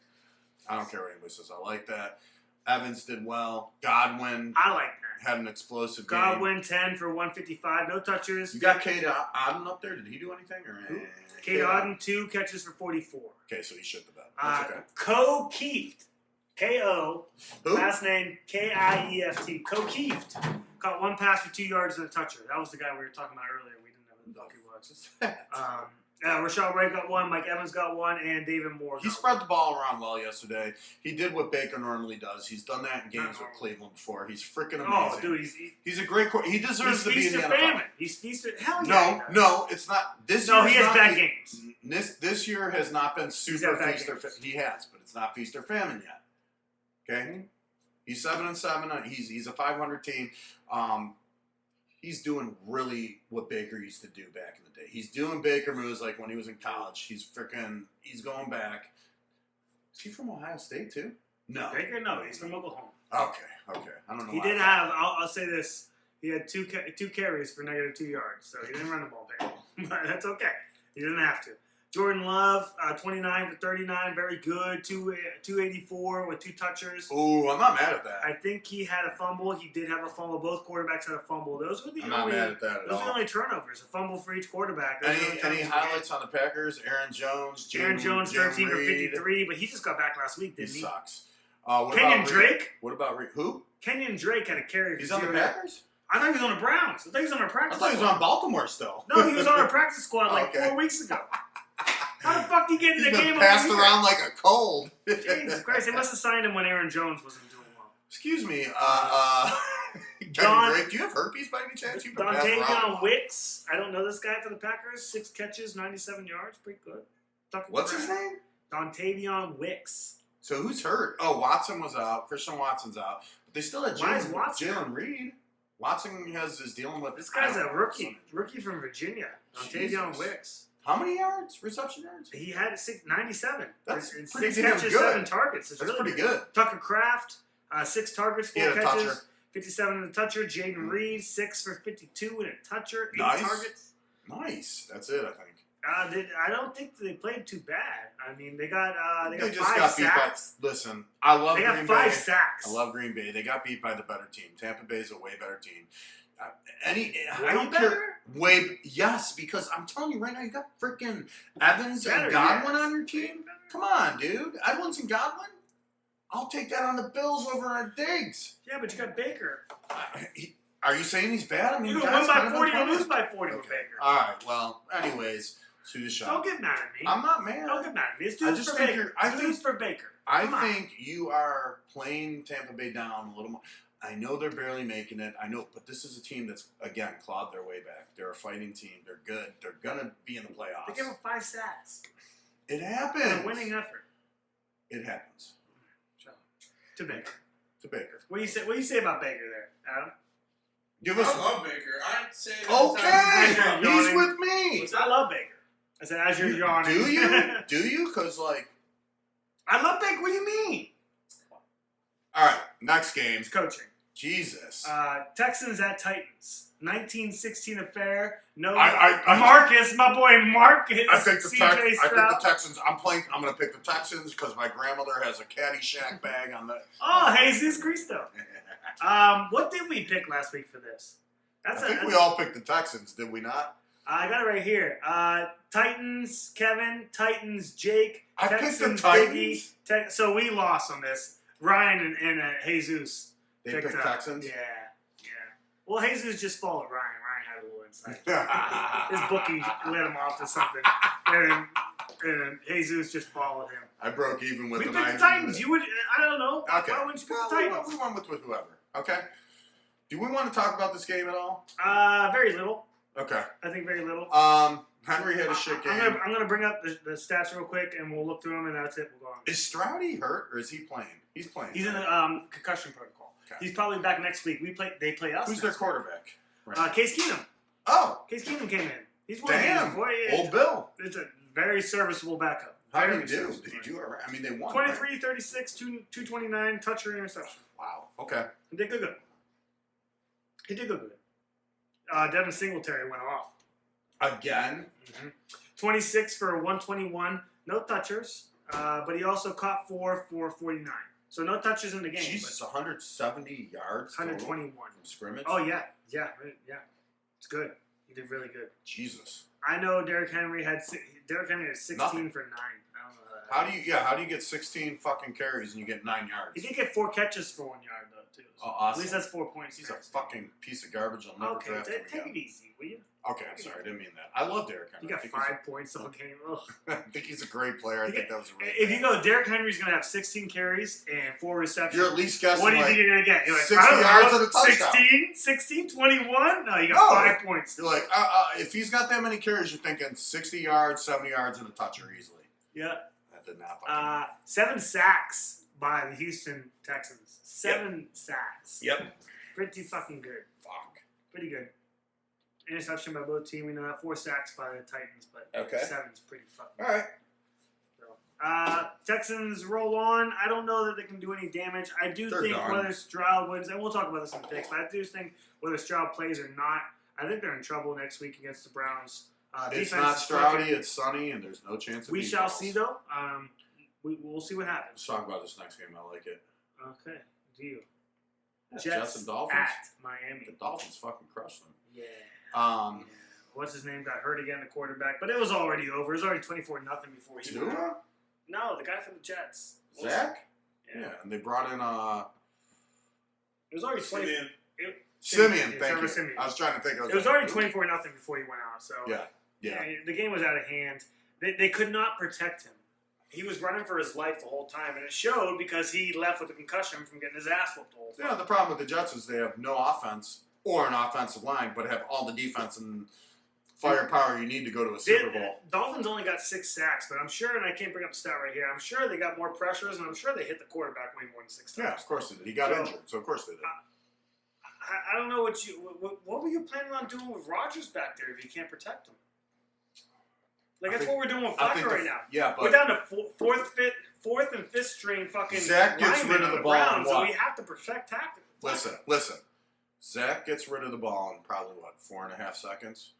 I don't care what anybody says. I like that. Evans did well. Godwin I like that. had an explosive game. Godwin 10 for 155, no touchers. You got Cade Otton up there. Did he do anything? Or Who? Cade Otton 2 catches for 44. Okay, so he shit the bed. That's okay. Ko Kieft, Ko, Who? last name Kieft. Ko Kieft caught 1 pass for 2 yards and a toucher. That was the guy we were talking about earlier. We didn't know who the fuck he was. Rashad Wright got 1, Mike Evans got 1, and David Moore got He spread the ball around well yesterday. He did what Baker normally does. He's done that in games with Cleveland before. He's freaking amazing. Oh, dude, He's a great he deserves he's to be in feast the or NFL. famine. He's feast or hell yeah. No, no, it's not. This No, year he is has not bad the- games. This year has not been He's super had bad feast or games. he has, but it's not feast or famine yet. Okay, he's 7-7. He's a 500 team. He's doing really what Baker used to do back in the day. He's doing Baker moves like when he was in college. He's going back. Is he from Ohio State too? No. Baker, no, he's from Oklahoma. Okay. I don't know. He why did I have. I'll say this: he had two carries for -2 yards, so he didn't run the ball very well. But that's okay. He didn't have to. Jordan Love, 29 for 39, very good. 284 with 2 touchers. Ooh, I'm not mad at that. I think he had a fumble. He did have a fumble. Both quarterbacks had a fumble. Those were the I'm not only. mad at that at Those were the all. only turnovers. A fumble for each quarterback. Those were the only Any turnovers. highlights on the Packers? Aaron Jones, Aaron Jones, 13 for Reed. 53, but he just got back last week, He didn't he? sucks. What Kenyon about Reed? Drake. What about Reed? Who? Kenyon Drake had a carry. He's for on the 0. Packers? I thought he was on the Browns. I thought he was on our I practice thought he was squad. on Baltimore still. No, he was on our practice squad like Okay. 4 weeks ago. How the fuck did he get in He's the been game? passed over here? around like a cold. Jesus Christ, they must have signed him when Aaron Jones wasn't doing well. Excuse me, Kenyon Don- Drake, do you have herpes by any chance? You've been passed around. Dontavion Wicks. I don't know this guy for the Packers. 6 catches, 97 yards. Pretty good. What's his name? Dontavion Wicks. So who's hurt? Oh, Watson was out. Christian Watson's out. But they still had Why is Watson Jalen Reed. Watson is dealing with... This guy's I a don't know, rookie. something. Rookie from Virginia. Dontavion Jesus. Wicks. How many yards? Reception yards? He had 97. That's And pretty 6 damn catches, good. 7 targets. It's That's really pretty good. Tucker Kraft, 6 targets, He 4 had a catches, toucher. 57 in the toucher. Jaden Reed, 6 for 52 and a toucher, 8 Nice. targets. Nice. That's it, I think. I don't think they played too bad. I mean, they got They 5 just got beat by... sacks. Listen, I love They got Green 5 Bay. sacks. I love Green Bay. They got beat by the better team. Tampa Bay's a way better team. I Way don't better? care. Yes, because I'm telling you right now, you got freaking Evans Better, and Godwin yes. on your team. Come on, dude. Evans and Godwin. I'll take that on the Bills over on Diggs. Yeah, but you got Baker. Are you saying he's bad? I mean, You the can win guy's by kind of 40 or impressive. lose by 40 with Okay. Baker. All right. Well, anyways, shoot a shot. Don't get mad at me. I'm not mad. Don't get mad at me. It's I dudes just for think Baker. you're- I Dudes for Baker. I Come on. think you are playing Tampa Bay down a little more. I know they're barely making it. I know, but this is a team that's, again, clawed their way back. They're a fighting team. They're good. They're going to be in the playoffs. They gave him 5 sacks. It happens. It's a winning effort. It happens. So, to Baker. To Baker. What do you say about Baker there, Adam? Give I us... love Baker. I'd say that Okay! As He's you're with me! I love Baker. I said, as you're yawning. Do you? Do you? Because, like... I love Baker. What do you mean? All right, next game. It's coaching. Jesus. Texans at Titans. 19-16 affair. No, I- Marcus, my boy Marcus. I think the CJ Stroud. Texans. I'm going to pick the Texans because my grandmother has a Caddyshack bag on the... Oh, Jesus Cristo. What did we pick last week for this? I think we all picked the Texans, did we not? I got it right here. Titans, Kevin. Titans, Jake. I picked the Texans, Titans. Biggie. So we lost on this. Ryan and Jesus. They picked Texans? Yeah. Well, Jesus just followed Ryan. Ryan had a little insight. His bookie led him off to something. And Jesus just followed him. I broke even with We the picked the Niners. Titans. You would, I don't know. Okay. Why wouldn't you pick Well, the Titans? we went with whoever. Okay. Do we want to talk about this game at all? Very little. Okay. I think very little. Henry had a shit game. I'm gonna bring up the stats real quick, and we'll look through them, and that's it. We'll go on. Is Stroudy hurt or is he playing? He's playing. He's in right? the concussion protocol. Okay. He's probably back next week. They play us. Who's their quarterback? Case Keenum. Oh, Case Keenum came in. He's one damn. of these. Old Bill. It's a very serviceable backup. How Very did he do? serviceable. Did he do it right? I mean, they won. 23, 36, 229, toucher interception. Wow. Okay. He did good. He did good. Devin Singletary went off. Again? 26 for 121. No touchers. But he also caught 4 for 49. So no touches in the game. Jesus, 170 yards. total 121. From scrimmage? Oh, yeah. It's good. He did really good. Jesus. I know Derrick Henry had 16 Nothing. for 9. I don't know How do you get 16 fucking carries and you get 9 yards? He did get 4 catches for 1 yard, though, too. So Oh, awesome. At least that's 4 points. He's a fucking piece of garbage. I'll never Okay, draft him take again. it easy, will you? Okay, I'm sorry. I didn't mean that. I love Derrick Henry. You got I think 5 points on the game. Ugh. I think he's a great player. I think that was a really If bad. you go, Derrick Henry's going to have 16 carries and 4 receptions. You're at least guessing What do you like, think you're going to get? You're like, 60 I don't yards know, and a touchdown. 16, 21? No, you got No. 5 points. You're like, if he's got that many carries, you're thinking 60 yards, 70 yards, and a toucher easily. Yeah. That did not fucking 7 sacks by the Houston Texans. 7 sacks. Yep. Pretty fucking good. Fuck. Pretty good. Interception by both teams. We know that 4 sacks by the Titans, but Okay. 7's pretty fucking All right. So, Texans roll on. I don't know that they can do any damage. I do They're think done. whether Stroud wins, and we'll talk about this in the picks, but I do think whether Stroud plays or not, I think they're in trouble next week against the Browns. It's Defense not is Stroudy, fucking- it's Sunny, and there's no chance of We beat shall Bills. see, though. We'll see what happens. Let's talk about this next game. I like it. Okay, deal. Yeah, Jets and Dolphins. at Miami. The Dolphins fucking crushed them. Yeah. Um, What's his name got hurt again, the quarterback, but it was already over. It was already 24-0 before he went out. Tua? No, the guy from the Jets. Zach? Yeah. Yeah, and they brought in It was already 20. Simeon. Simeon. Yeah, Thank Trevor you. Simeon. I was trying to think. It was already 24-0 before he went out. So Yeah. the game was out of hand. They could not protect him. He was running for his life the whole time, and it showed because he left with a concussion from getting his ass whooped the whole time. Yeah, the problem with the Jets is they have no offense or an offensive line, but have all the defense and firepower you need to go to a Super Bowl. Dolphins only got 6 sacks, but I'm sure, and I can't bring up the stat right here, I'm sure they got more pressures, and I'm sure they hit the quarterback way more than 6 times. Yeah, of course they did. He got So- injured, so of course they did. I don't know what were you planning on doing with Rodgers back there if you can't protect him? Like, that's what we're doing with Flacco right now. Yeah, We're but down to fourth and fifth string fucking Zach gets linemen rid of on the ball in Browns, so what? we have to protect tactics. listen. Zach gets rid of the ball in probably, 4.5 seconds?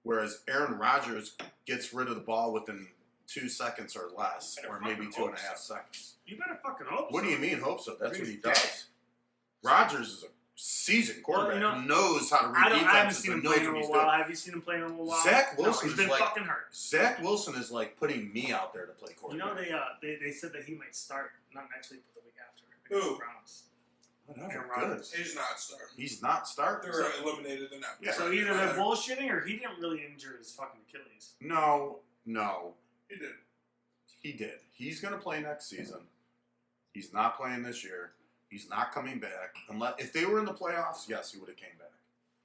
Whereas Aaron Rodgers gets rid of the ball within 2 seconds or less, Better or maybe fucking 2.5 hope so. seconds. You better fucking hope What so. do you mean, hope so? That's what he He's does. dead. Rodgers is a seasoned quarterback Well, who knows how to read I haven't defenses seen him and play knows in a what he's little while. doing. Have you seen him play in a little while? Zach No, Wilson he's is been like- fucking hurt. Zach Wilson is like putting me out there to play You quarterback. know they said that he might start not next week but the week after against Who? the Browns. Whatever, Aaron good. Rodgers. He's not starting. He's not starting. They're eliminated in that. Yeah. So either they're bullshitting or he didn't really injure his fucking Achilles. No. He did. He did. He's going to play next season. He's not playing this year. He's not coming back. If they were in the playoffs, yes, he would have came back.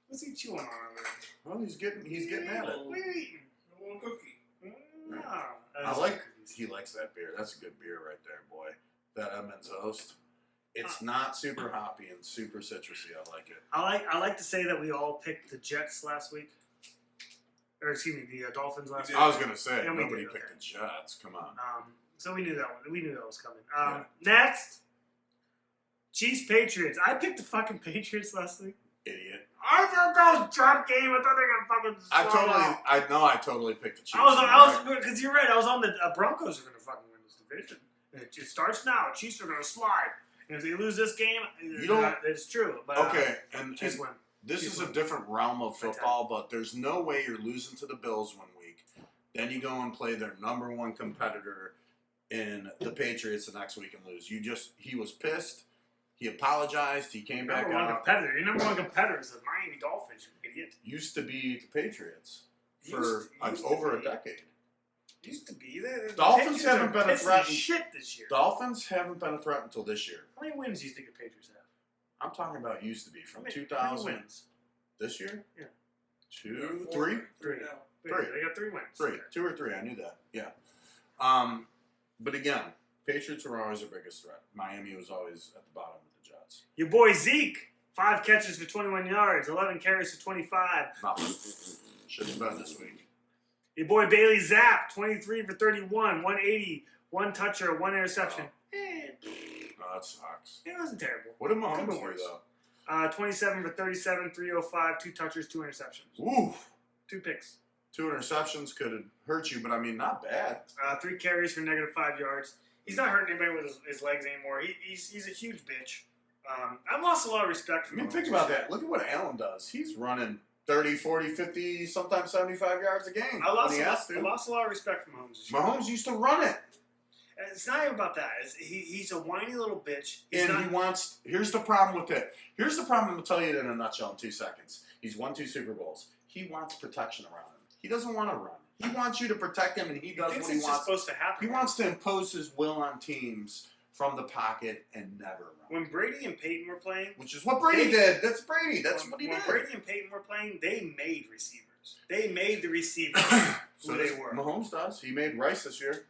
What's he chewing on over there? Well, he's getting at it. What are you eating? One cookie. No. I like. He likes that beer. That's a good beer right there, boy. That Edmonds Host. It's not super hoppy and super citrusy. I like it. I like to say that we all picked the Jets last week. Or excuse me, the Dolphins last did. week. I was gonna say Yeah, we nobody did, picked okay. the Jets. Come on. So we knew that one. We knew that was coming. Yeah. Next, Chiefs Patriots. I picked the fucking Patriots last week. Idiot. I thought that was a trap game. I thought they were gonna fucking. I totally picked the Chiefs. I was because you're right. I was on the Broncos are gonna fucking win this division. It starts now. Chiefs are gonna slide. And if they lose this game, it's true. But, Okay, and Chiefs win. this Chiefs is a win. different realm of football, but there's no way you're losing to the Bills one week. Then you go and play their number one competitor in the Patriots the next week and lose. He was pissed. He apologized. He came back Number one out. competitor. Your number one competitor is the Miami Dolphins. You idiot. Used to be the Patriots for Used to over be. a decade. Used to be there. Dolphins Patriots haven't are been a pissing threat. Shit this year. Dolphins haven't been a threat until this year. How many wins do you think the Patriots have? I'm talking about used to be from How many 2000. wins? This year? Yeah. 2, Four, 3? Three now. Three. They got 3 wins. 3. Okay. 2 or 3. I knew that. Yeah. But again, Patriots were always their biggest threat. Miami was always at the bottom with the Jets. Your boy Zeke, 5 catches for 21 yards, 11 carries for 25. Nothing. Should have been this week. Your boy Bailey Zapp, 23 for 31, 180, 1 toucher, 1 interception. No, that sucks. It wasn't terrible. What did Mahomes Could've been do, worse. though? 27 for 37, 305, 2 touchers, 2 interceptions. Ooh. 2 picks. 2 interceptions could have hurt you, but I mean, not bad. 3 carries for -5 yards. He's not hurting anybody with his legs anymore. He's a huge bitch. I've lost a lot of respect I for mean, him. think about that. Look at what Allen does. He's running 30, 40, 50, sometimes 75 yards a game. I lost when he has to. a lot of respect from Mahomes this year. Mahomes used to run it. And it's not even about that. He's a whiny little bitch. He wants. Here's the problem with it. Here's the problem. I'm going to tell you it in a nutshell in 2 seconds. He's won 2 Super Bowls. He wants protection around him. He doesn't want to run. He wants you to protect him, and he does what he It's just wants. supposed to happen. He wants to impose his will on teams from the pocket and never run. When Brady and Peyton were playing, Which is what Brady did. That's Brady. That's what he when did. Brady and Peyton were playing, they made receivers. They made the receivers So who does they were. Mahomes does. He made Rice this year.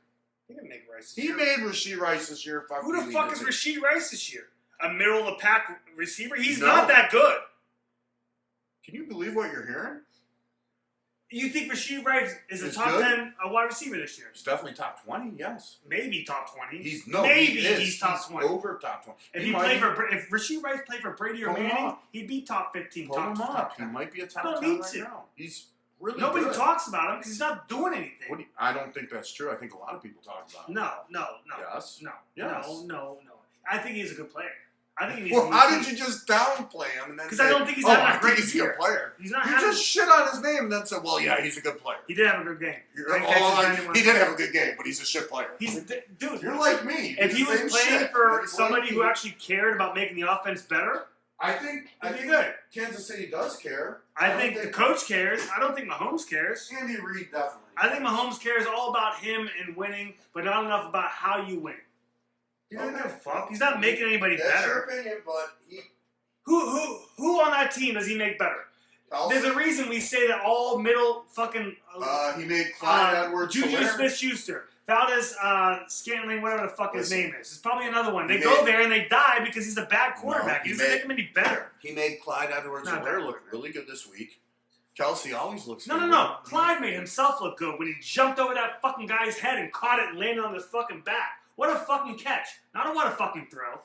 He didn't make Rice. this He year. made Rasheed Rice this year. Fuck Who you, the fuck he is did. Rasheed Rice this year? A middle of the pack receiver? He's No. not that good. Can you believe what you're hearing? You think Rasheed Rice is a Is top good? 10 wide receiver this year? He's definitely top 20. Yes. Maybe top 20. Maybe Maybe he's top 20. over top 20. If He he might played be- if Rasheed Rice played for Brady or Pull him Manning, up. he'd be top 15, pull him top up. He 10. might be a top I don't 10 need right to. now. He's really Nobody good. talks about him because he's not doing anything. What do you- I don't think that's true. I think a lot of people talk about him. No. Yes. No. Yes. No. I think he's a good player. I think he needs Well, to how move did you just downplay him and then 'Cause say, I don't think he's oh, having I a think great he's a year. good player. He's not You having. just shit on his name and then said, well, yeah, he's a good player. He did have a good game. You're, Nine catches, 91 he did have a good game, but he's a shit player. He's dude. You're like me. You If do he the was same playing shit. for You're somebody like who me. actually cared about making the offense better, I think he'd be good. Kansas City does care. I don't think the coach cares. I don't think Mahomes cares. Andy Reid definitely. I think Mahomes cares all about him and winning, but not enough about how you win. He doesn't give a fuck. He's not making anybody That's better. your opinion, but Who on that team does he make better? There's a reason we say that all middle fucking he made Clyde Edwards Juju Helaire. Smith-Schuster, Valdez Scantling, whatever the fuck his Listen. name is. It's probably another one. They He go made- there and they die because he's a bad quarterback. he he doesn't made- make him any better. He made Clyde Edwards Not Helaire bad. look really good this week. Kelsey always looks good. No. Clyde made himself look good when he jumped over that fucking guy's head and caught it and landed on his fucking back. What a fucking catch. Not a what a fucking throw.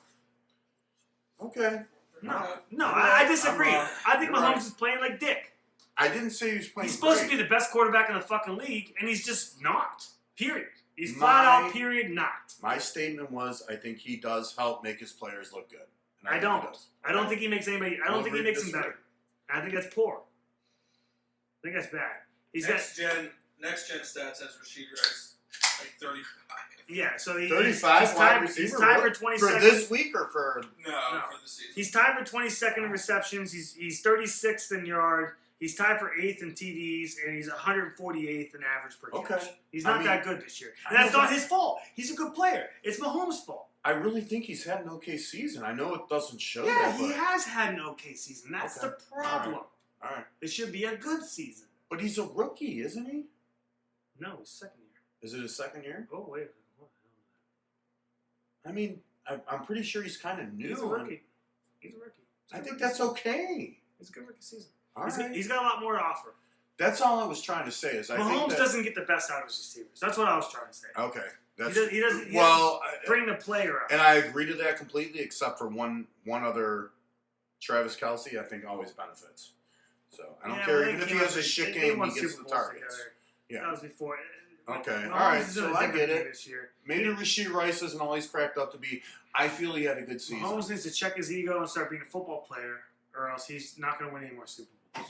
Okay. No, I disagree. I'm, I think you're Mahomes right. is playing like dick. I didn't say he was playing He's supposed great. to be the best quarterback in the fucking league, and he's just not. Period. He's flat out, period, not. My statement was, I think he does help make his players look good. And I think don't. he does. I don't think he makes anybody. I don't Well, think he Reed makes him disagreed. better. I think that's poor. I think that's bad. He's got Next gen stats has Rasheed Rice like 35. yeah. So he's 35 He's wide tied, receiver. he's tied for What? 22nd. For this week or for? No, for the season. He's tied for 22nd in receptions. He's 36th in yard. He's tied for 8th in TDs, and he's 148th in average per catch. Okay. He's I not mean, that good this year, and I that's know not that- his fault. He's a good player. It's Mahomes' fault. I really think he's had an okay season. I know it doesn't show Yeah, that, he but has had an okay season. That's Okay. the problem. All right. It should be a good season. But he's a rookie, isn't he? No, his second year. Is it his second year? Oh wait, what? I mean, I'm pretty sure he's kind of new. He's a rookie. He's a rookie. I think that's okay. It's a good rookie season. All He's right. he's got a lot more to offer. That's all I was trying to say. Is I think Mahomes that, doesn't get the best out of his receivers. That's what I was trying to say. Okay. That's, He doesn't well, bring the player up. and I agree to that completely, except for one other. Travis Kelsey, I think, always benefits. So I don't Yeah, care. well, Even they if he came has out- a shit they game, won he gets Super the Bowls targets. together. Yeah. That was before. Okay. Mahomes All right. is in a So I different get tier it. This year. Maybe Rasheed Rice isn't all he's cracked up to be. I feel he had a good season. Mahomes needs to check his ego and start being a football player, or else he's not going to win any more Super Bowls.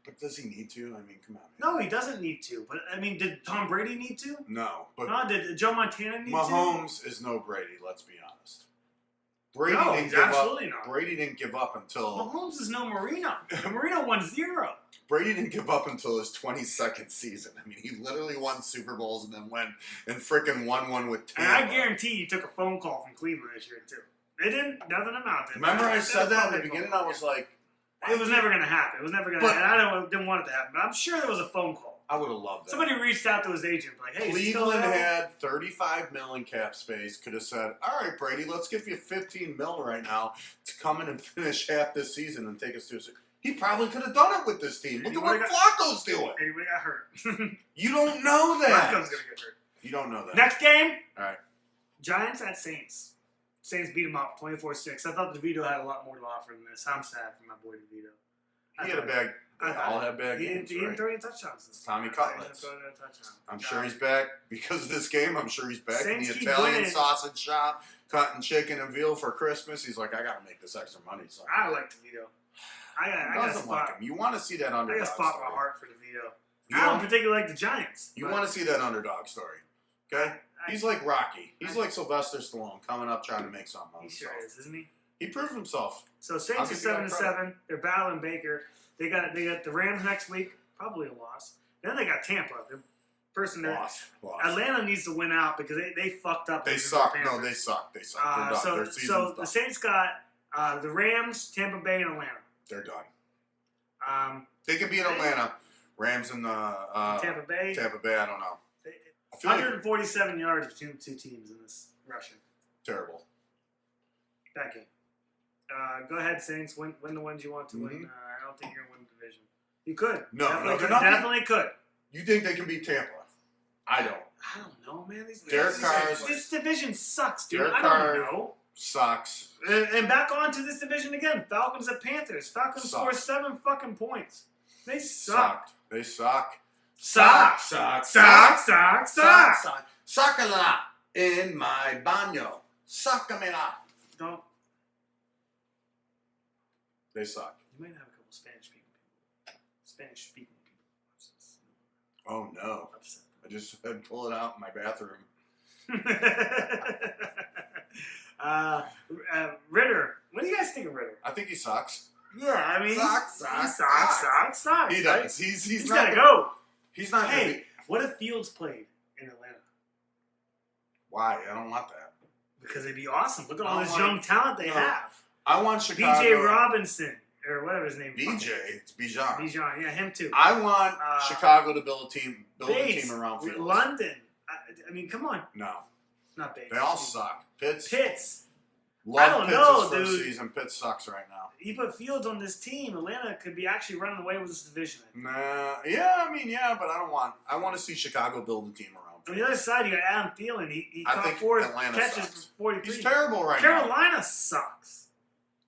But does he need to? I mean, come on. Man. No, he doesn't need to. But I mean, did Tom Brady need to? No. But No, did Joe Montana need to? Mahomes is no Brady. Let's be honest. Brady No, didn't he's give absolutely up. not. Brady didn't give up until Mahomes is no Marino. Marino won 0. Brady didn't give up until his 22nd season. I mean, he literally won Super Bowls and then went and freaking won one with And Tampa. I guarantee you took a phone call from Cleveland this year too. They didn't. Nothing amounted. Remember I That's said that in probably the beginning? phone I was call. like, It was never going to happen. It was never going to happen. I didn't want it to happen. But I'm sure there was a phone call. I would have loved that. Somebody reached out to his agent, like, hey, Cleveland had $35 million cap space. Could have said, all right, Brady, let's give you $15 million right now to come in and finish half this season and take us to a Super. He probably could have done it with this team. Look at what Flacco's doing. Anyway, got hurt. You don't know that. Flacco's going to get hurt. You don't know that. Next game. All right. Giants at Saints. Saints beat them up 24-6. I thought DeVito had a lot more to offer than this. I'm sad for my boy DeVito. He had a bad. They all had bad games. He didn't throw any touchdowns. It's Tommy Cutlets. I'm sure he's back because of this game. I'm sure he's back Saints in the Italian sausage shop, cutting chicken and veal for Christmas. He's like, I got to make this extra money. So I like DeVito. I got a spot. Like him. You want to see that underdog. I got a spot in my heart for DeVito. I don't particularly like the Giants. You want to see that underdog story, okay? He's like Rocky. He's like Sylvester Stallone coming up trying to make something of himself. He sure is, isn't he? He proved himself. So Saints are 7-7. They're battling Baker. They got the Rams next week, probably a loss. Then they got Tampa. The person that Loss. Atlanta needs to win out because they fucked up. They suck. No, they suck. They suck. They're done. Their season's so done. the Saints got the Rams, Tampa Bay, and Atlanta. They're done. They can beat Atlanta. Rams and Tampa Bay. Tampa Bay. I don't know. I feel 147 yards between the two teams in this rushing. Terrible. That game. Go ahead, Saints. Win the ones you want to win. I don't think you're going to win the division. You could. No, definitely could. You think they can beat Tampa? I don't. I don't know, man. This division sucks, dude. Derek I don't know. Sucks. And back on to this division again. Falcons at Panthers. Falcons Suck. score 7 fucking points. They suck. They suck. Suck. Suckala in my baño. Suckamela. Don't. They suck. You might have a couple Spanish-speaking people. Spanish-speaking people. Oh, no. Upset. I just had to pull it out in my bathroom. Ritter. What do you guys think of Ritter? I think he sucks. Yeah, I mean, Sucks. He He does. does. He's not got to go. He's not Hey, gonna be. what if Fields played in Atlanta? Why? I don't want that. Because it'd be awesome. Look at all I this want- young talent they have. I want Chicago. B.J. Robinson, or whatever his name is. BJ. It's Bijan. Bijan, yeah, him too. I want Chicago to build a team Bates, around Fields. London. I mean, come on. No. Not Bates. They all suck. Pitts. I don't know, Pitts' dude. first season. Pitts sucks right now. You put Fields on this team, Atlanta could be actually running away with this division. Nah. Yeah, but I don't want. I want to see Chicago build a team around On Fields. the other side, you got Adam Thielen. He I caught think 4 Atlanta catches sucks. for 43. He's terrible right now. Carolina sucks.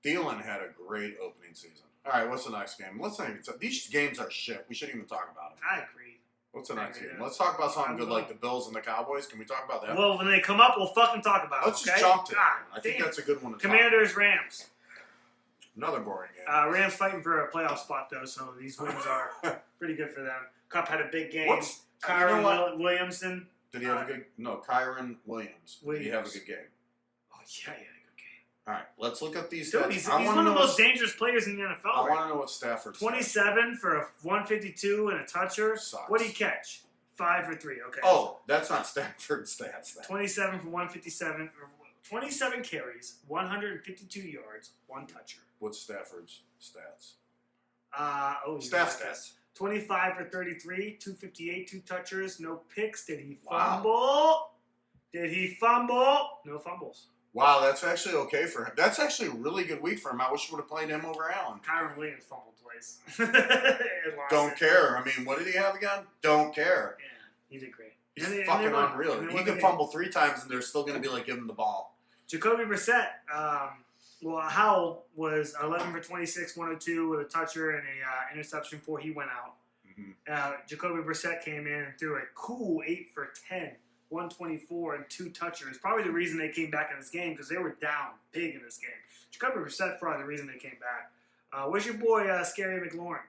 Thielen had a great opening season. All right, what's the next game? Let's not even talk. These games are shit. We shouldn't even talk about them. I agree. What's the next game? Let's talk about something good like the Bills and the Cowboys. Can we talk about that? Well, when they come up, we'll fucking talk about Let's it. just Okay? jump to it. I think that's a good one to Commanders, Rams. talk about. Another boring game. Rams fighting for a playoff spot, though, so these wins are pretty good for them. Cup had a big game. What's Kyron Williamson. Did he have a good? No, Kyron Williams. Did he have a good game? Oh, yeah, he had a good game. All right, let's look up these Dude, stats. he's one of the most dangerous players in the NFL. I right want to know what Stafford's 27 for a 152 and a toucher. Sucks. What did he catch? 5 for 3. Okay. Oh, that's not Stafford's stats. Then. 27 for 157. 27 carries, 152 yards, 1 toucher. What's Stafford's stats? Staff Stats. 25 for 33, 258, 2 touchers, no picks. Did he Wow. fumble? Did he fumble? No fumbles. Wow, that's actually okay for him. That's actually a really good week for him. I wish we would have played him over Allen. Kyron Williams fumbled twice. Don't care. I mean, what did he have again? Don't care. Yeah, he did great. He's And they fucking won. unreal. And they He won can the fumble 3 times and they're still going to be like, give him the ball. Jacoby Brissett, Howell was 11 for 26, 102 with a toucher and a interception before he went out. Mm-hmm. Jacoby Brissett came in and threw a cool 8 for 10, 124 and 2 touchers. Probably the reason they came back in this game because they were down big in this game. Jacoby Brissett's probably the reason they came back. Where's your boy, Scary McLaurin?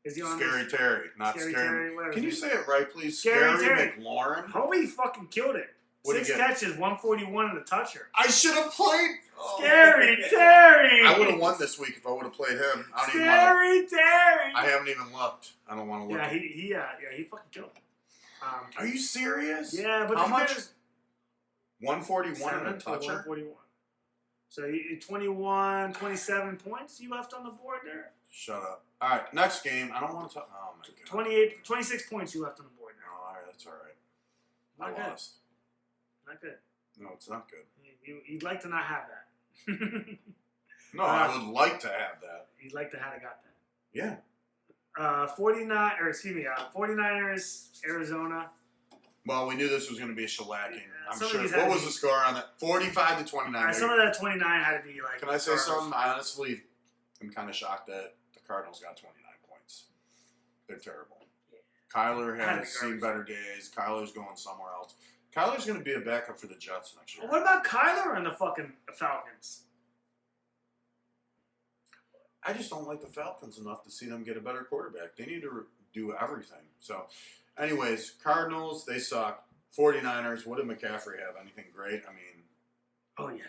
Is he on Scary this? Terry, not Scary Scary. Terry, whatever Can you his say it right, please? Scary Terry. McLaurin. Hope he fucking killed it. What'd he 6 get? catches, 141 and a toucher. I should have played. Oh. Scary Terry! I would have won this week if I would have played him. I don't even Scary Terry! I haven't even looked. I don't want to look. Yeah, he fucking killed him. Are you serious? Yeah, but How the much? Commanders- 141 and a 7 for toucher. 141. So 21, 27 points you left on the board there. Shut up. All right, next game. I don't want to talk. Oh my god. 26 points you left on the board now. Oh, all right, that's all right. Not I good. lost. Not good. No, it's not good. You'd like to not have that. No, I would like to have that. You'd like to have got that. Yeah. 49ers, Arizona. Well, we knew this was going to be a shellacking. Yeah, I'm some of sure. these What had to was be- the score on that? 45 to 29. Some of that 29 had to be like. Can I say Cardinals. something? I honestly am kind of shocked that the Cardinals got 29 points. They're terrible. Kyler Had has the seen garbage. better days. Kyler's going somewhere else. Kyler's going to be a backup for the Jets next year. What about Kyler and the fucking Falcons? I just don't like the Falcons enough to see them get a better quarterback. They need to do everything. So, anyways, Cardinals, they suck. 49ers, what did McCaffrey have? Anything great? I mean, Oh yeah.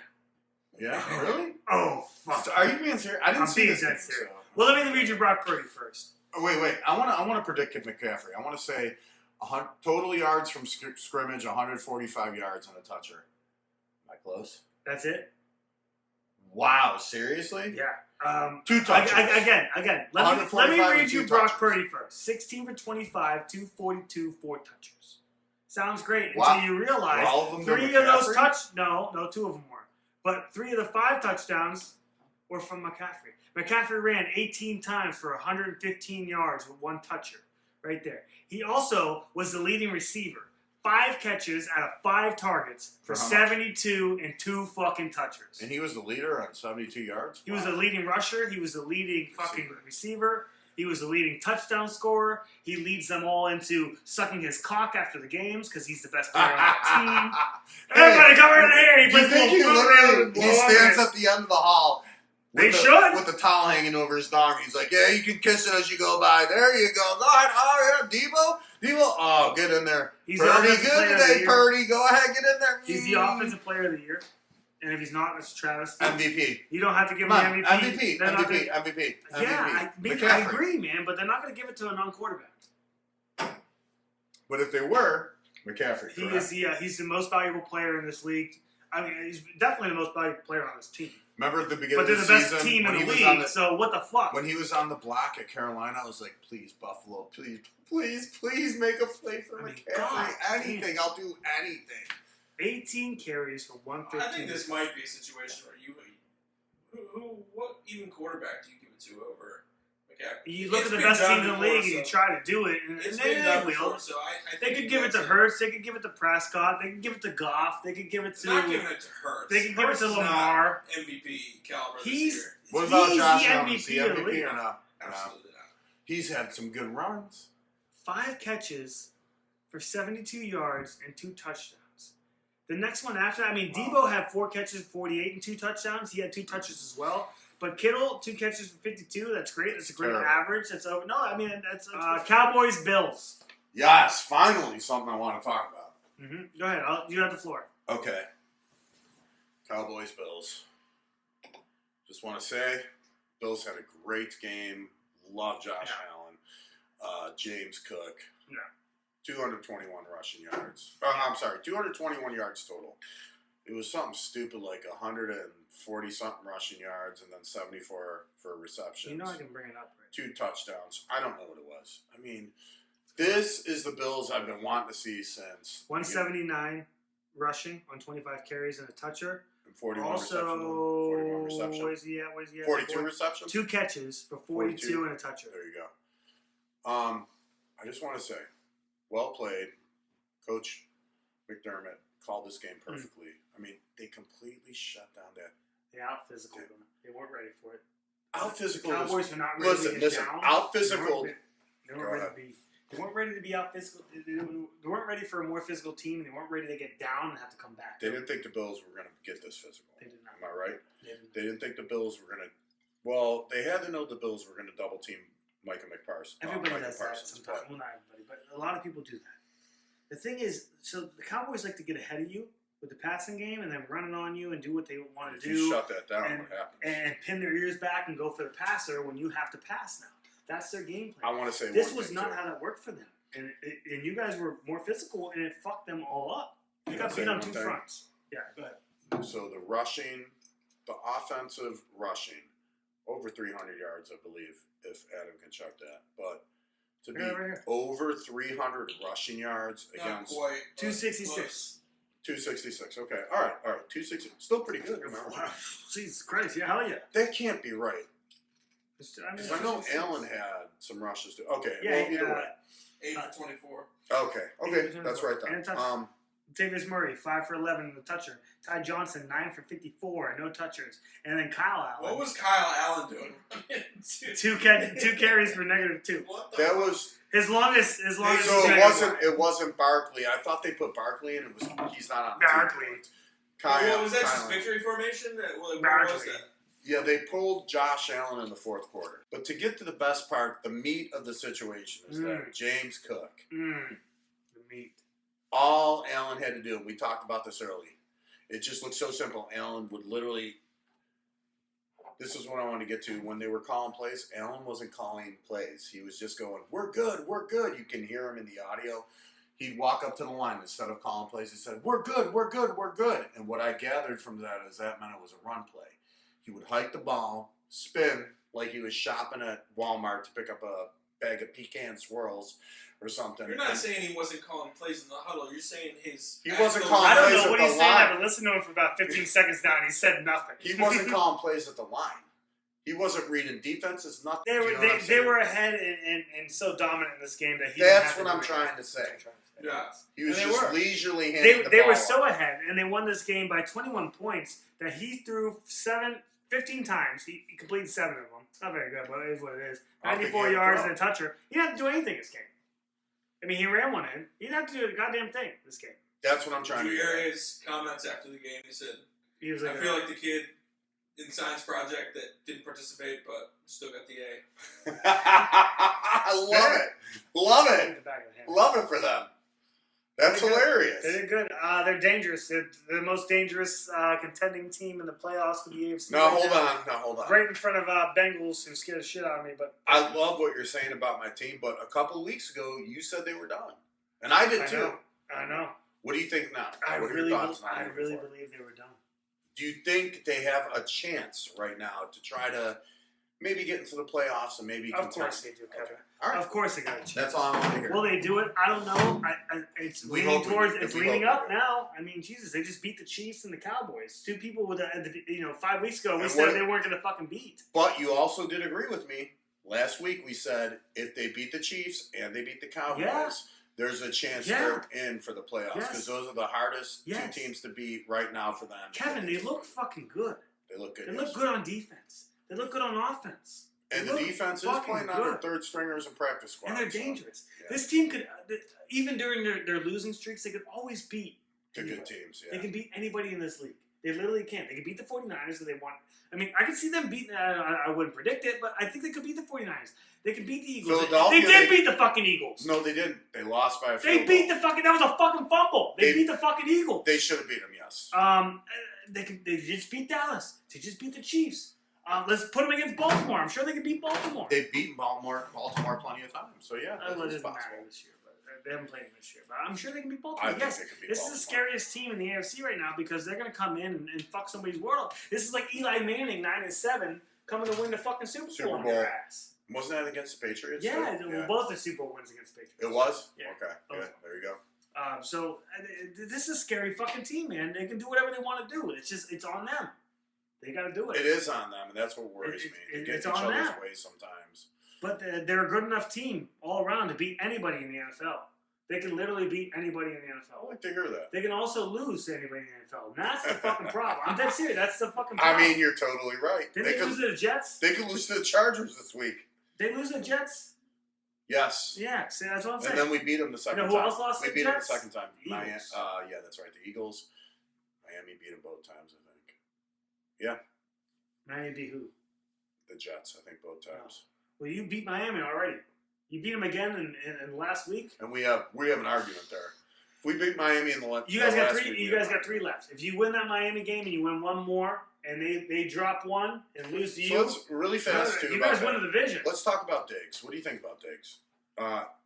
yeah, really? Oh fuck. Are you being serious? I didn't I'm see being this dead game, serious. so- Well, let me read you Brock Purdy first. Oh, wait. I want to predict McCaffrey. I want to say total yards from scrimmage, 145 yards and a toucher. Am I close? That's it. Wow, seriously? Yeah. 2 touches. Again. Let me 145 read and you 2 Brock touches. Purdy first. 16 for 25, 242, 4 touchers. Sounds great Wow. until you realize Were all of them to 3 of those McCaffrey? No, 2 of them were. But 3 of the 5 touchdowns were from McCaffrey. McCaffrey ran 18 times for 115 yards with 1 toucher. Right there. He also was the leading receiver. 5 catches out of 5 targets for For how much? 72 and 2 fucking touchers. And he was the leader on 72 yards? He was the Wow. leading rusher. He was the leading fucking receiver. He was the leading touchdown scorer. He leads them all into sucking his cock after the games because he's the best player on the team. Everybody come over here. He Do you puts think a he little foot around literally and he blow stands on it. at the end of the hall? They with the, should. with the towel hanging over his dong. He's like, yeah, you can kiss it as you go by. There you go. Go ahead. Oh, yeah, Debo. Oh, get in there. He's the Purdy, offensive player good of the today, year. Purdy. Go ahead, get in there. He's the offensive player of the year. And if he's not, it's Travis. MVP. You don't have to give him Come on, the MVP. MVP. They're not MVP. gonna- MVP. Yeah, MVP. I McCaffrey. agree, man, but they're not going to give it to a non-quarterback. But if they were, McCaffrey. He correct. is he's the most valuable player in this league. I mean, he's definitely the most valuable player on this team. Remember at the beginning But they're of the the best season team when in he the was on league, the so what the fuck? when he was on the block at Carolina, I was like, please, Buffalo, please make a play for I mean, McCaffrey. God, Anything, I'll do anything. 18 carries for I 115. think this might be a situation where what even quarterback do you give it to over McCaffrey? You look It's at the been best done team in the before, league and you so- try to do it, and It's they been done will. before, so I They think could give it to that's Hurts. They could give it to Prescott. They could give it to Goff. They could give it Not to. giving it to Hurts. They could give it Hurts to is not Lamar. MVP caliber He's this year. What about he's Josh the Allen? MVP Is he of the MVP league. or no? No. Absolutely not. He's had some good runs. 5 catches for 72 yards and 2 touchdowns. The next one after that, I mean, Debo had 4 catches, 48 and 2 touchdowns. He had 2 touches as well. But Kittle, 2 catches for 52. That's great. That's a great Terrible. average. That's over. No, I mean, that's Cowboys, Bills. Yes, finally something I want to talk about. Go ahead. You have the floor. Okay. Cowboys, Bills. Just want to say, Bills had a great game. Love Josh Allen. James Cook. Yeah. 221 rushing yards. I'm sorry, 221 yards total. It was something stupid like 140 something rushing yards and then 74 for receptions. You know I can bring it up. Right? 2 touchdowns. I don't know what it was. I mean, this is the Bills I've been wanting to see since 179 rushing on 25 carries and a toucher. 41 Also, reception. where's he at? 42 receptions. 2 catches for 42 42. and a toucher. There you go. I just want to say, well played. Coach McDermott called this game perfectly. I mean, they completely shut down that. They out physical them. They weren't ready for it. Out physical. Cowboys were not ready to get Listen. down. Out physical. They weren't ready to be. They weren't ready to be out physical. They weren't ready for a more physical team. They weren't ready to get down and have to come back. They didn't think the Bills were going to get this physical. They did not. Am I right? They didn't. They didn't think the Bills were going to. Well, they had to know the Bills were going to double team Micah Parsons. Everybody does that sometimes. Well, not everybody, but a lot of people do that. The thing is, so the Cowboys like to get ahead of you with the passing game and then running on you and do what they want If to you do shut that down, and, what happens? and pin their ears back and go for the passer when you have to pass now. That's their game I plan. want to say This one was thing, not too. how that worked for them. And you guys were more physical and it fucked them all up. You Can I got say beat on one 2 thing? fronts. Yeah, go ahead. So the rushing, the offensive rushing over 300 yards, I believe, if Adam can check that. But to be Right here. over 300 rushing yards Not against quite. but 266. 266. Okay, all right. 260. Still pretty good. Remember? Wow. Jesus Christ, yeah, hell yeah. That can't be right. I Because I know Allen had some rushes too. Okay, Yeah, well, either way. 8 for 24. Okay, that's right And a then. touchdown. Tavis Murray, 5 for 11 in the toucher. Ty Johnson, 9 for 54, no touchers. And then Kyle Allen. What was Kyle Allen doing? two carries for -2. What the That was His longest. so his it wasn't Barkley. I thought they put Barkley in. He's not on the Barkley. team. What was that? Kyle Just Allen. victory formation? What was Barkley. that? Yeah, they pulled Josh Allen in the fourth quarter. But to get to the best part, the meat of the situation is that James Cook. The meat. All Allen had to do, and we talked about this early, it just looked so simple. Allen would literally, this is what I want to get to. When they were calling plays, Allen wasn't calling plays. He was just going, we're good, we're good. You can hear him in the audio. He'd walk up to the line instead of calling plays. He said, we're good, we're good, we're good. And what I gathered from that is that meant it was a run play. He would hike the ball, spin like he was shopping at Walmart to pick up a bag of pecan swirls or something. You're not saying he wasn't calling plays in the huddle. You're saying his. He wasn't actual- calling I don't plays know at what the he's saying. line. I've been listening to him for about 15 seconds now, and he said nothing. He wasn't calling plays at the line. He wasn't reading defenses, nothing. They You were know what I'm they saying? were ahead and so dominant in this game that he. That's didn't what have I'm to do trying anything. to say. Yeah. He was And they just were. leisurely handing They, the they ball were off. so ahead, and they won this game by 21 points that he threw 15 times. He completed 7 of them. Not very good, but it is what it is. I don't think 94 he had a yards throw. and a toucher. He didn't have to do anything this game. I mean, he ran one in. He didn't have to do a goddamn thing this game. That's what I'm trying Did to you get. hear his comments after the game? He said, He was I like, feel like the kid in science project that didn't participate but still got the A. I love it. Love it. the back of the hand. Love it for them. That's They're good. hilarious. They did good. They're dangerous. They're the most dangerous contending team in the playoffs for the AFC. No, right hold now. on. Right in front of Bengals, who scared the shit out of me. But I love what you're saying about my team, but a couple of weeks ago, you said they were done. And I did too. I know. What do you think now? I what are really, your thoughts now I moving really forward? believe they were done. Do you think they have a chance right now to try to maybe get into the playoffs and maybe Of contend? course they do, Kevin. Okay. All right. Of course they got a chance. That's all I want to hear. Will they do it? I don't know. It's We leaning hope we towards. do. It's We leaning hope up we do. now. I mean, Jesus, they just beat the Chiefs and the Cowboys. 2 people with 5 weeks ago we And said what- they weren't going to fucking beat. But you also did agree with me. Last week we said if they beat the Chiefs and they beat the Cowboys, Yeah. there's a chance Yeah. they're in for the playoffs Yes. because those are the hardest Yes. 2 teams to beat right now for them. Kevin, they look fucking good. They look good. They yes. look good on defense. They look good on offense. And They the look defense is fucking playing on their good. third stringers and practice squad. And they're so dangerous. yeah. This team could, even during their losing streaks, they could always beat They're anybody. good teams. They Yeah. can beat anybody in this league. They literally can. They can beat the 49ers if they want. I mean, I could see them beating. I wouldn't predict it, but I think they could beat the 49ers. They could beat the Eagles. Philadelphia, They did they- beat the fucking Eagles. No, they didn't. They lost by a They field beat goal. the fucking. That was a fucking fumble. They They- beat the fucking Eagles. They should have beat them. Yes. They just beat Dallas. They just beat the Chiefs. Let's put them against Baltimore. I'm sure they can beat Baltimore. They've beaten Baltimore plenty of times. So yeah, Well, it it's doesn't matter possible. this year, but they haven't played them this year. But I'm sure they can beat Baltimore. I think Yes, they could beat this is the Baltimore. scariest team in the AFC right now because they're going to come in and fuck somebody's world up. This is like Eli Manning, 9-7, coming to win the fucking Super Bowl on your Bowl. ass. Wasn't that against the Patriots? Yeah, too? well, both the Super Bowl wins against the Patriots. It was? Yeah. Okay. Both. Good. There you go. So this is a scary fucking team, man. They can do whatever they want to do. It's on them. They got to do it. It is on them, and that's what worries me. They get it's in each on other's them. way sometimes. But they're a good enough team all around to beat anybody in the NFL. They can literally beat anybody in the I NFL. like to hear that. They can also lose to anybody in the NFL. And that's the fucking problem. I'm dead serious. That's the fucking problem. I mean, you're totally right. Didn't they lose to the Jets? They could lose to the Chargers this week. They lose to the Jets? Yes. Yeah, see, that's what I'm saying. And then we beat them the second You know who time. else lost we to beat the them the Jets? second time. The Eagles. Yeah, that's right. The Eagles. Miami beat them both times, I think. Yeah, Miami beat who? the Jets, I think, both times. Well, you beat Miami already. You beat them again in last week. And we have an argument there. If we beat Miami in the last You guys got last three. week, You we have guys an got 3 left. If you win that Miami game and you win one more, and they drop one and lose to So you, let's really fast too. you about guys win that. the division. Let's talk about Diggs. What do you think about Diggs?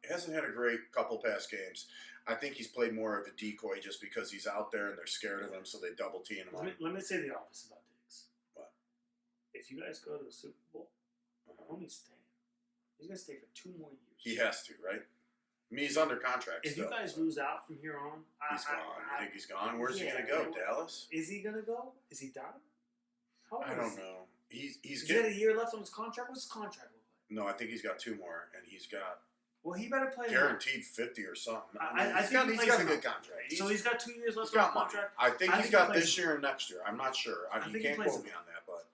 Hasn't had a great couple past games. I think he's played more of a decoy just because he's out there and they're scared of him, so they double team him. Let me say the opposite about Diggs. if you guys go to the Super Bowl, homie's staying. He's gonna stay for 2 more years. He has to, right? I mean, he's under contract If still. you guys lose out from here on, He's gone. You think he's gone? Where's he going to go? Dallas? Is he gonna go? Is he done? How old I is don't he? know. He's Does he have a year left on his contract? What's his contract look like? No, I think he's got 2 more, and he's got Well, he better play. guaranteed 50 or something. I he's think got, he he's plays got a enough. good contract. So he's got 2 years left He's on got his money. contract. I think he's he got plays this year and next year. I'm not sure. I You think he can't plays quote me on that, but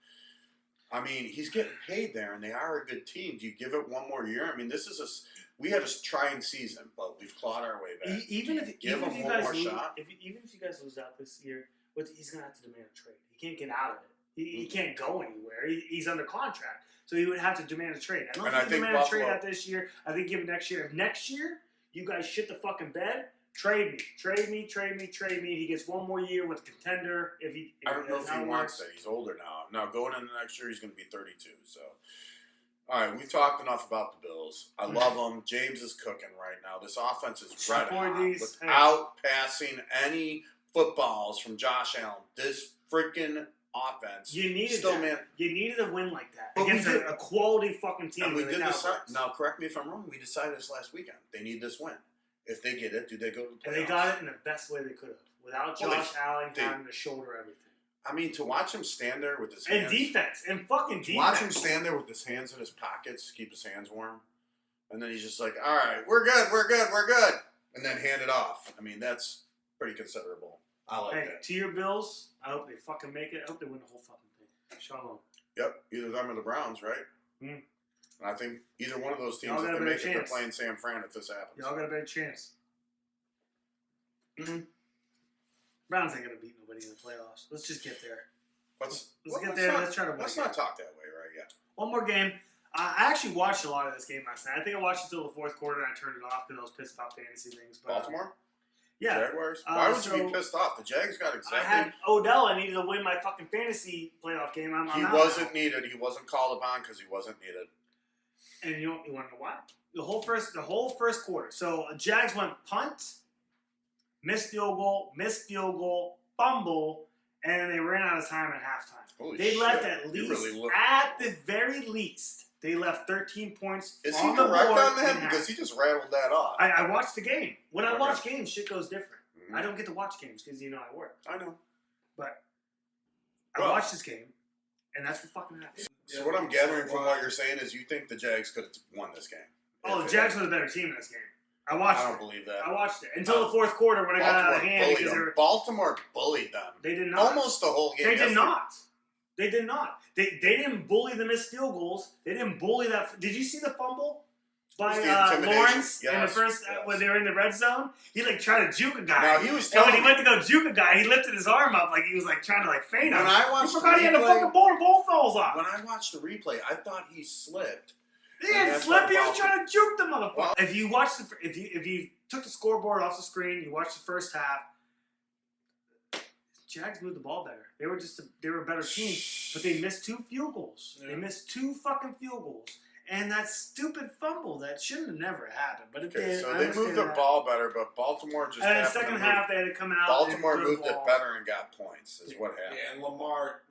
I mean, he's getting paid there, and they are a good team. Do you give it 1 more year? I mean, this is we had a trying season, but we've clawed our way back. Even if give him you one guys more lose, shot? even if you guys lose out this year, he's gonna have to demand a trade. He can't get out of it. He can't go anywhere. He's under contract, so he would have to demand a trade. I don't And think I he think demand a trade Buffalo- out this year. I think give it next year. If next year you guys shit the fucking bed, trade me, trade me, trade me, trade me. He gets 1 more year with a contender. If I don't know that's if he how it wants works. that. He's older now. Now, going into next year, he's going to be 32. So, all right, we've talked enough about the Bills. I love them. James is cooking right now. This offense is red Support hot these. without passing any footballs from Josh Allen. This freaking offense. You needed still, that. man. You needed a win like that But we against did. a quality fucking team. And we like did the decide. Cowboys. Now, correct me if I'm wrong. We decided this last weekend. They need this win. If they get it, do they go to the playoffs? And they got it in the best way they could have, without Well, Josh Allen they- having to shoulder everything. I mean, to watch him stand there with his And hands. defense, and fucking defense. Watch him stand there with his hands in his pockets, keep his hands warm, and then he's just like, "All right, we're good, we're good, we're good," and then hand it off. I mean, that's pretty considerable. I like Hey, that. to your Bills, I hope they fucking make it. I hope they win the whole fucking thing. Shalom. Yep, either them or the Browns, right? Hmm. And I think either one of those teams, Y'all if got a they better make it, they're chance. playing San Fran if this happens. Y'all got a better chance. Browns ain't gonna beat nobody in the playoffs. Let's just get there. Let's get there. Let's try to win. Let's not talk that way right yet. One more game. I actually watched a lot of this game last night. I think I watched it until the 4th quarter and I turned it off because I was pissed about fantasy things. But, Baltimore, yeah. Jaguars. Why would you so be pissed off? The Jags got I exactly. had Odell. I needed to win my fucking fantasy playoff game. I'm He out wasn't now. needed. He wasn't called upon because he wasn't needed. And you want to know why? The whole first quarter. So Jags went punt, missed field goal, fumble, and they ran out of time at halftime. Holy They shit. left at You least, really look- at the very least, they left 13 points Is on he the correct board on in that? half. Because he just rattled that off. I watched the game. When I Okay. watch games, shit goes different. Mhm. I don't get to watch games because I work. I know. But I Well- watched this game, and that's what fucking happened. So what I'm gathering from what you're saying is you think the Jags could have won this game. Oh, If the it- Jags were the better team in this game. I watched I don't it. believe that. I watched it until the 4th quarter when it got out of hand bullied because them. Baltimore bullied them. they did not. Almost the whole game. They did yesterday. not. They did not. They didn't bully the missed field goals. They didn't bully that. Did you see the fumble by It was the intimidation. Lawrence in the Yes, first yes. when they were in the red zone? He tried to juke a guy. Now, he was and telling when he me- went to go juke a guy, he lifted his arm up like he was trying to feint him. When I He watched the forgot he had a replay- fucking ball falls off. When I watched the replay, I thought he slipped. He didn't that's slip. what He was Baltimore- trying to juke the motherfucker. Well- if you watch if you took the scoreboard off the screen, you watched the first half. Jags moved the ball better. They were a better team, but they missed 2 field goals. Yeah. They missed 2 fucking field goals, and that stupid fumble that shouldn't have never happened, but it Okay, did. so I they understand moved the that. ball better, but Baltimore just And in the happened to second move- half, they had to come out. Baltimore and throw the moved it ball. better and got points. Is what happened. Yeah, and Lamar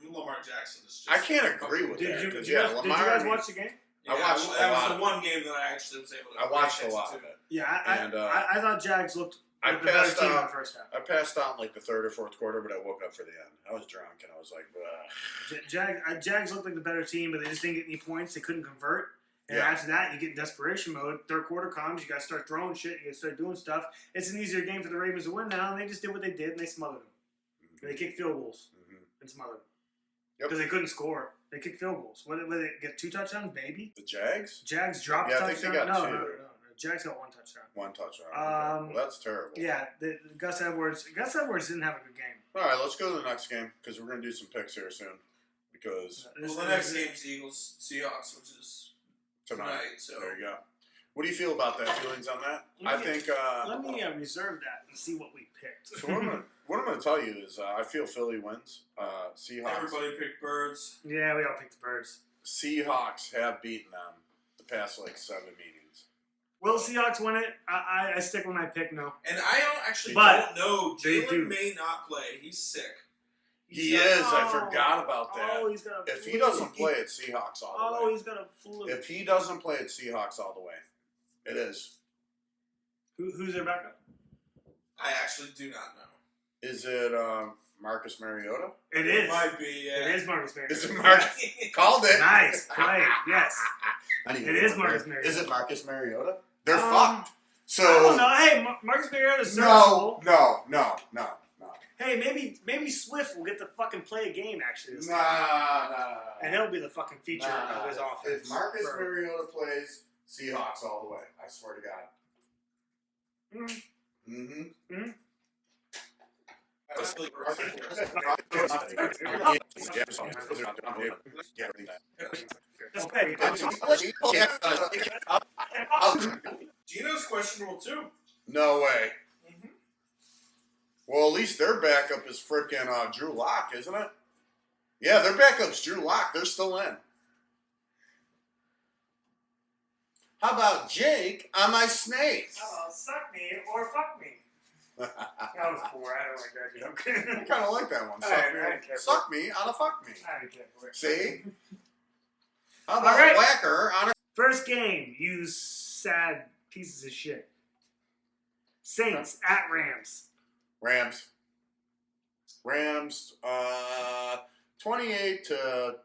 Jackson is just. I can't agree with Did that you, because did you guys Lamar. watch the game? Yeah, I watched a that lot was of the one game that I actually was able to. I watched pay a lot attention of it. Yeah, And, I thought Jags looked I like the better passed team in the out. first half. I passed out in the 3rd or 4th quarter, but I woke up for the end. I was drunk and I was like, ugh. Jags looked like the better team, but they just didn't get any points. They couldn't convert. And Yeah. after that, you get in desperation mode. 3rd quarter comes, you got to start throwing shit. You got to start doing stuff. It's an easier game for the Ravens to win now, and they just did what they did, and they smothered them. They kicked field goals Mhm. and smothered them. Yep. Because they couldn't score. They kicked field goals. What did they get 2 touchdowns, baby? The Jags? Jags dropped Yeah, I think they touchdown. got no, 2. no. Jags got 1 touchdown. 1 touchdown. Um, Well, that's terrible. Yeah, Gus Edwards didn't have a good game. All right, let's go to the next game because we're going to do some picks here soon. Because Well, the next game's Eagles Seahawks, which is tonight. So There you go. What do you feel about that? Feelings on that? Let I me- think. Let me reserve that and see what we picked. So what I'm going to tell you is I feel Philly wins. Seahawks. everybody picked Birds. Yeah, we all picked the Birds. Seahawks have beaten them the past 7 meetings. Will Seahawks win it? I stick with my pick, no. And I don't actually But don't know. they do. Jalen may not play. He's sick. He is. I forgot about that. Oh, he's got a If flu. he doesn't play, it's Seahawks all the way. he's got a flu. If he doesn't play, it's Seahawks all the way. It is. Who's their backup? I actually do not know. Is it Marcus Mariota? It is. It might be. Yeah. It is Marcus Mariota. Is it Marcus? Called it. Nice play. Yes. I need It to is look Marcus there. Mariota. Is it Marcus Mariota? They're Um, fucked. So I don't know. Hey, Marcus Mariota's serviceable. no. Hey, maybe Swift will get to fucking play a game actually this Nah. time. And he'll be the fucking feature of his offense. If Marcus for- Mariota plays, Seahawks all the way. I swear to God. Mm-hmm. Gino's questionable too. No way. Mm-hmm. Well, at least their backup is freaking Drew Lock, isn't it? Yeah, their backup's Drew Lock. They're still in. How about Jake on my snakes? Suck me or fuck me. That was poor. I don't like that joke. I kind of like that one. I didn't care for Suck me on a fuck me. I didn't care for it. See? How about All right. Whacker on a... First game, you sad pieces of shit. Saints at Rams. Rams. 28-13.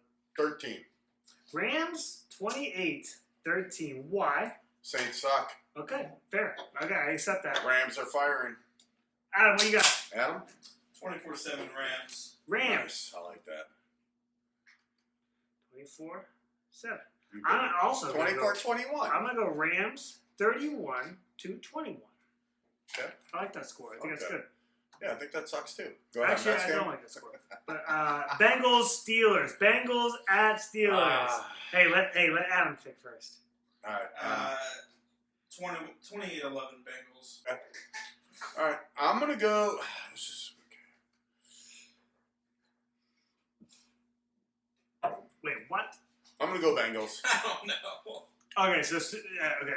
Rams 28-13. Why? Saints suck. Okay, fair. Okay, I accept that. Rams are firing. Adam, what do you got? Adam? 24-7 Rams. Rams Nice. I like that. 24-7. You I'm bet. also gonna go, 24-21. I'm gonna go Rams 31-21. Okay. I like that score. I think that's Okay. good. Yeah, I think that sucks too. Go ahead. Actually, next I game. don't like that score. But Bengals Steelers. Bengals at Steelers. Hey, let Adam pick first. All right. 28-11 Bengals. All right. I'm going to go. This is, Wait, what? I'm going to go Bengals. I don't know. Okay, so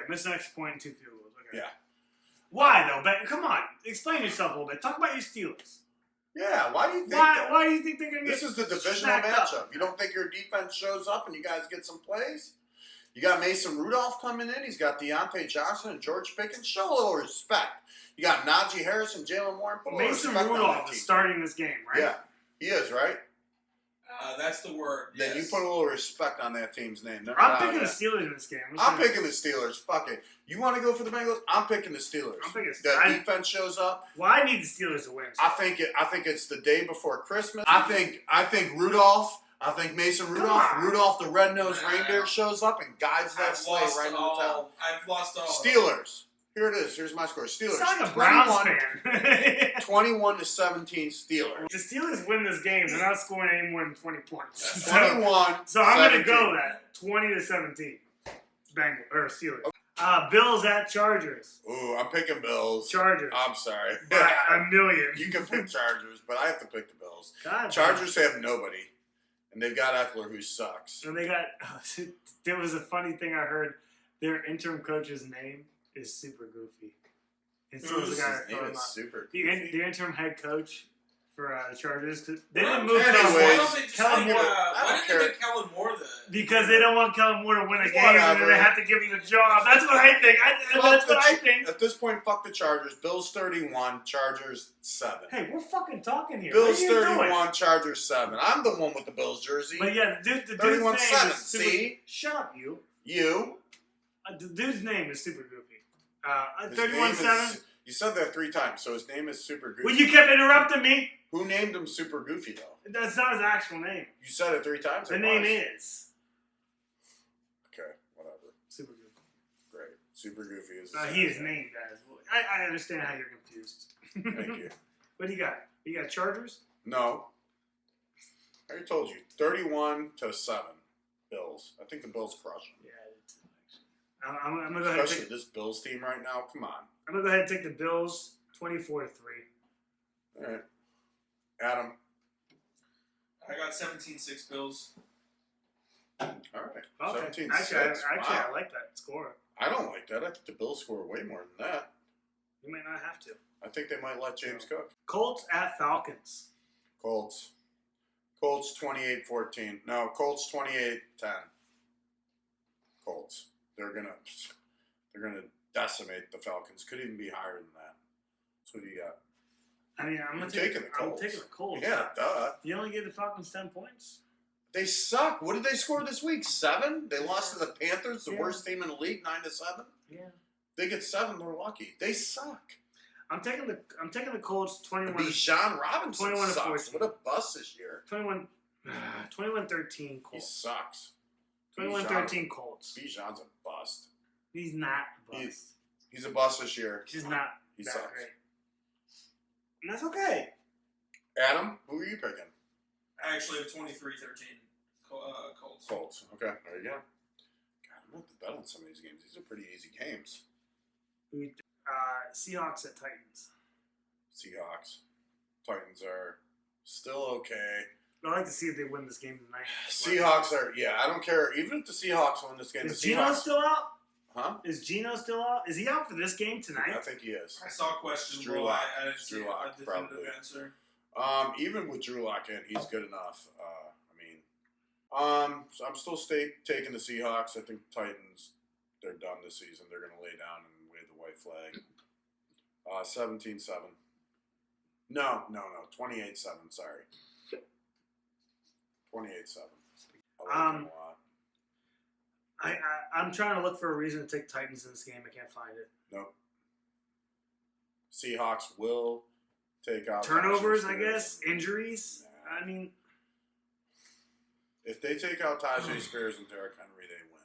miss next point and 2 field goals. Okay. Yeah. Why though? Come on, explain yourself a little bit. Talk about your Steelers. Yeah. Why do you think Why? that? Why do you think they're gonna This get? is the divisional smacked up? matchup. You don't think your defense shows up and you guys get some plays? You got Mason Rudolph coming in. He's got Deontay Johnson and George Pickens. Show a little respect. You got Najee Harris and Jalen Warren. Put a little Mason respect on that Rudolph team. is starting this game, right? Yeah, he is, right? That's the word. Then you yes. put a little respect on that team's name. They're I'm not picking the out Steelers in this game. yet. I'm picking the Steelers. Fuck it. You want to go for the Bengals? I'm picking the Steelers. I'm picking The I- defense shows up. Well, I need the Steelers to win. I think it's the day before Christmas. I think Rudolph. I think Mason Rudolph. on. Rudolph the red-nosed reindeer shows up and guides that I've sleigh lost right into all. town. I've lost all. Steelers. Here it is. Here's my score. Steelers. It's like a Browns 21 fan. 21-17 Steelers. The Steelers win this game. They're not scoring any more than 20 points. 21. So I'm going to 17. go that 20-17. Bengals or Steelers. Bills at Chargers. Ooh, I'm picking Bills. Chargers. I'm sorry. By a million. You can pick Chargers, but I have to pick the Bills. God, Chargers have nobody, and they've got Eckler, who sucks. And they got. There was a funny thing I heard. Their interim coach's name is Super Goofy. And so was the guy His name throwing is up. super. The interim head coach for the Chargers. 'Cause they Why didn't don't- move anyways, Kellen Why Moore don't they just Kellen take, Moore why care. didn't they take Kellen Moore then? because they don't want Kellen Moore to win a game and then Whatever. they have to give him the job. That's what I think. That's what I think. At this point, fuck the Chargers. Bills 31, Chargers 7. Hey, we're fucking talking here. Bills what are you 31, doing? Chargers 7. I'm the one with the Bills jersey. But yeah, the dude's 31-7, name is Super. see? Shut up, you. You. The dude's name is Super Goofy. His name 31-7. is- You said that 3 times, so his name is Super Goofy. Well, you kept interrupting me. Who named him Super Goofy, though? That's not his actual name. You said it 3 times. The it name was. is Okay, whatever. Super Goofy. Great. Super Goofy is. He is named as. I understand how you're confused. Thank you. What do you got? You got Chargers? No. I already told you. 31-7. Bills. I think the Bills crush them. Yeah, I did too, actually. I'm gonna go ahead. And Especially take, this Bills team right now. Come on. I'm gonna go ahead and take the Bills 24-3. All right. Adam. I got 17-6 Bills. All right. Okay. 17-6. Actually, Wow. I like that score. I don't like that. I think the Bills score way more than that. You might not have to. I think they might let James cook. Colts at Falcons. Colts. Colts 28-14. No, Colts 28-10. Colts. They're gonna decimate the Falcons. Could even be higher than that. So who do you got? I mean, I'm You're taking taking the Colts. I'm taking the Colts. Yeah, duh. You only gave the Falcons 10 points. They suck. What did they score this week? 7? They lost to the Panthers, the Yeah. worst team in the league, 9-7. Yeah. They get 7, they're lucky. They suck. I'm taking the Colts 21 Bijan Robinson 21 to sucks. 14. What a bust this year. 21-13 He Colts. sucks. 21-13 Colts. Bijan's a bust. He's not a bust. He's a bust this year. He's not He that sucks. great. And that's okay. Adam, who are you picking? I actually have 23-13 Colts. Colts. Okay, there you go. God, I'm going to have to bet on some of these games. These are pretty easy games. Seahawks at Titans. Seahawks. Titans are still okay. I'd like to see if they win this game tonight. Seahawks are, yeah, I don't care. Even if the Seahawks win this game, Is the Geno Seahawks. still out? Huh? Is Geno still out? Is he out for this game I tonight? think he is. I saw questionable. Drew Lock. I didn't Drew see Lock, a definitive probably. answer. Even with Drew Lock in, he's good enough. So I'm still taking the Seahawks. I think the Titans, they're done this season. They're going to lay down and wave the white flag. 17-7. No. 28-7, sorry. 28-7. I like them a lot. I'm trying to look for a reason to take Titans in this game. I can't find it. Nope. Seahawks will take out Turnovers, Tajay I Spears guess. and- Injuries. Nah. I mean, If they take out Tajay Spears and Derrick Henry, they win.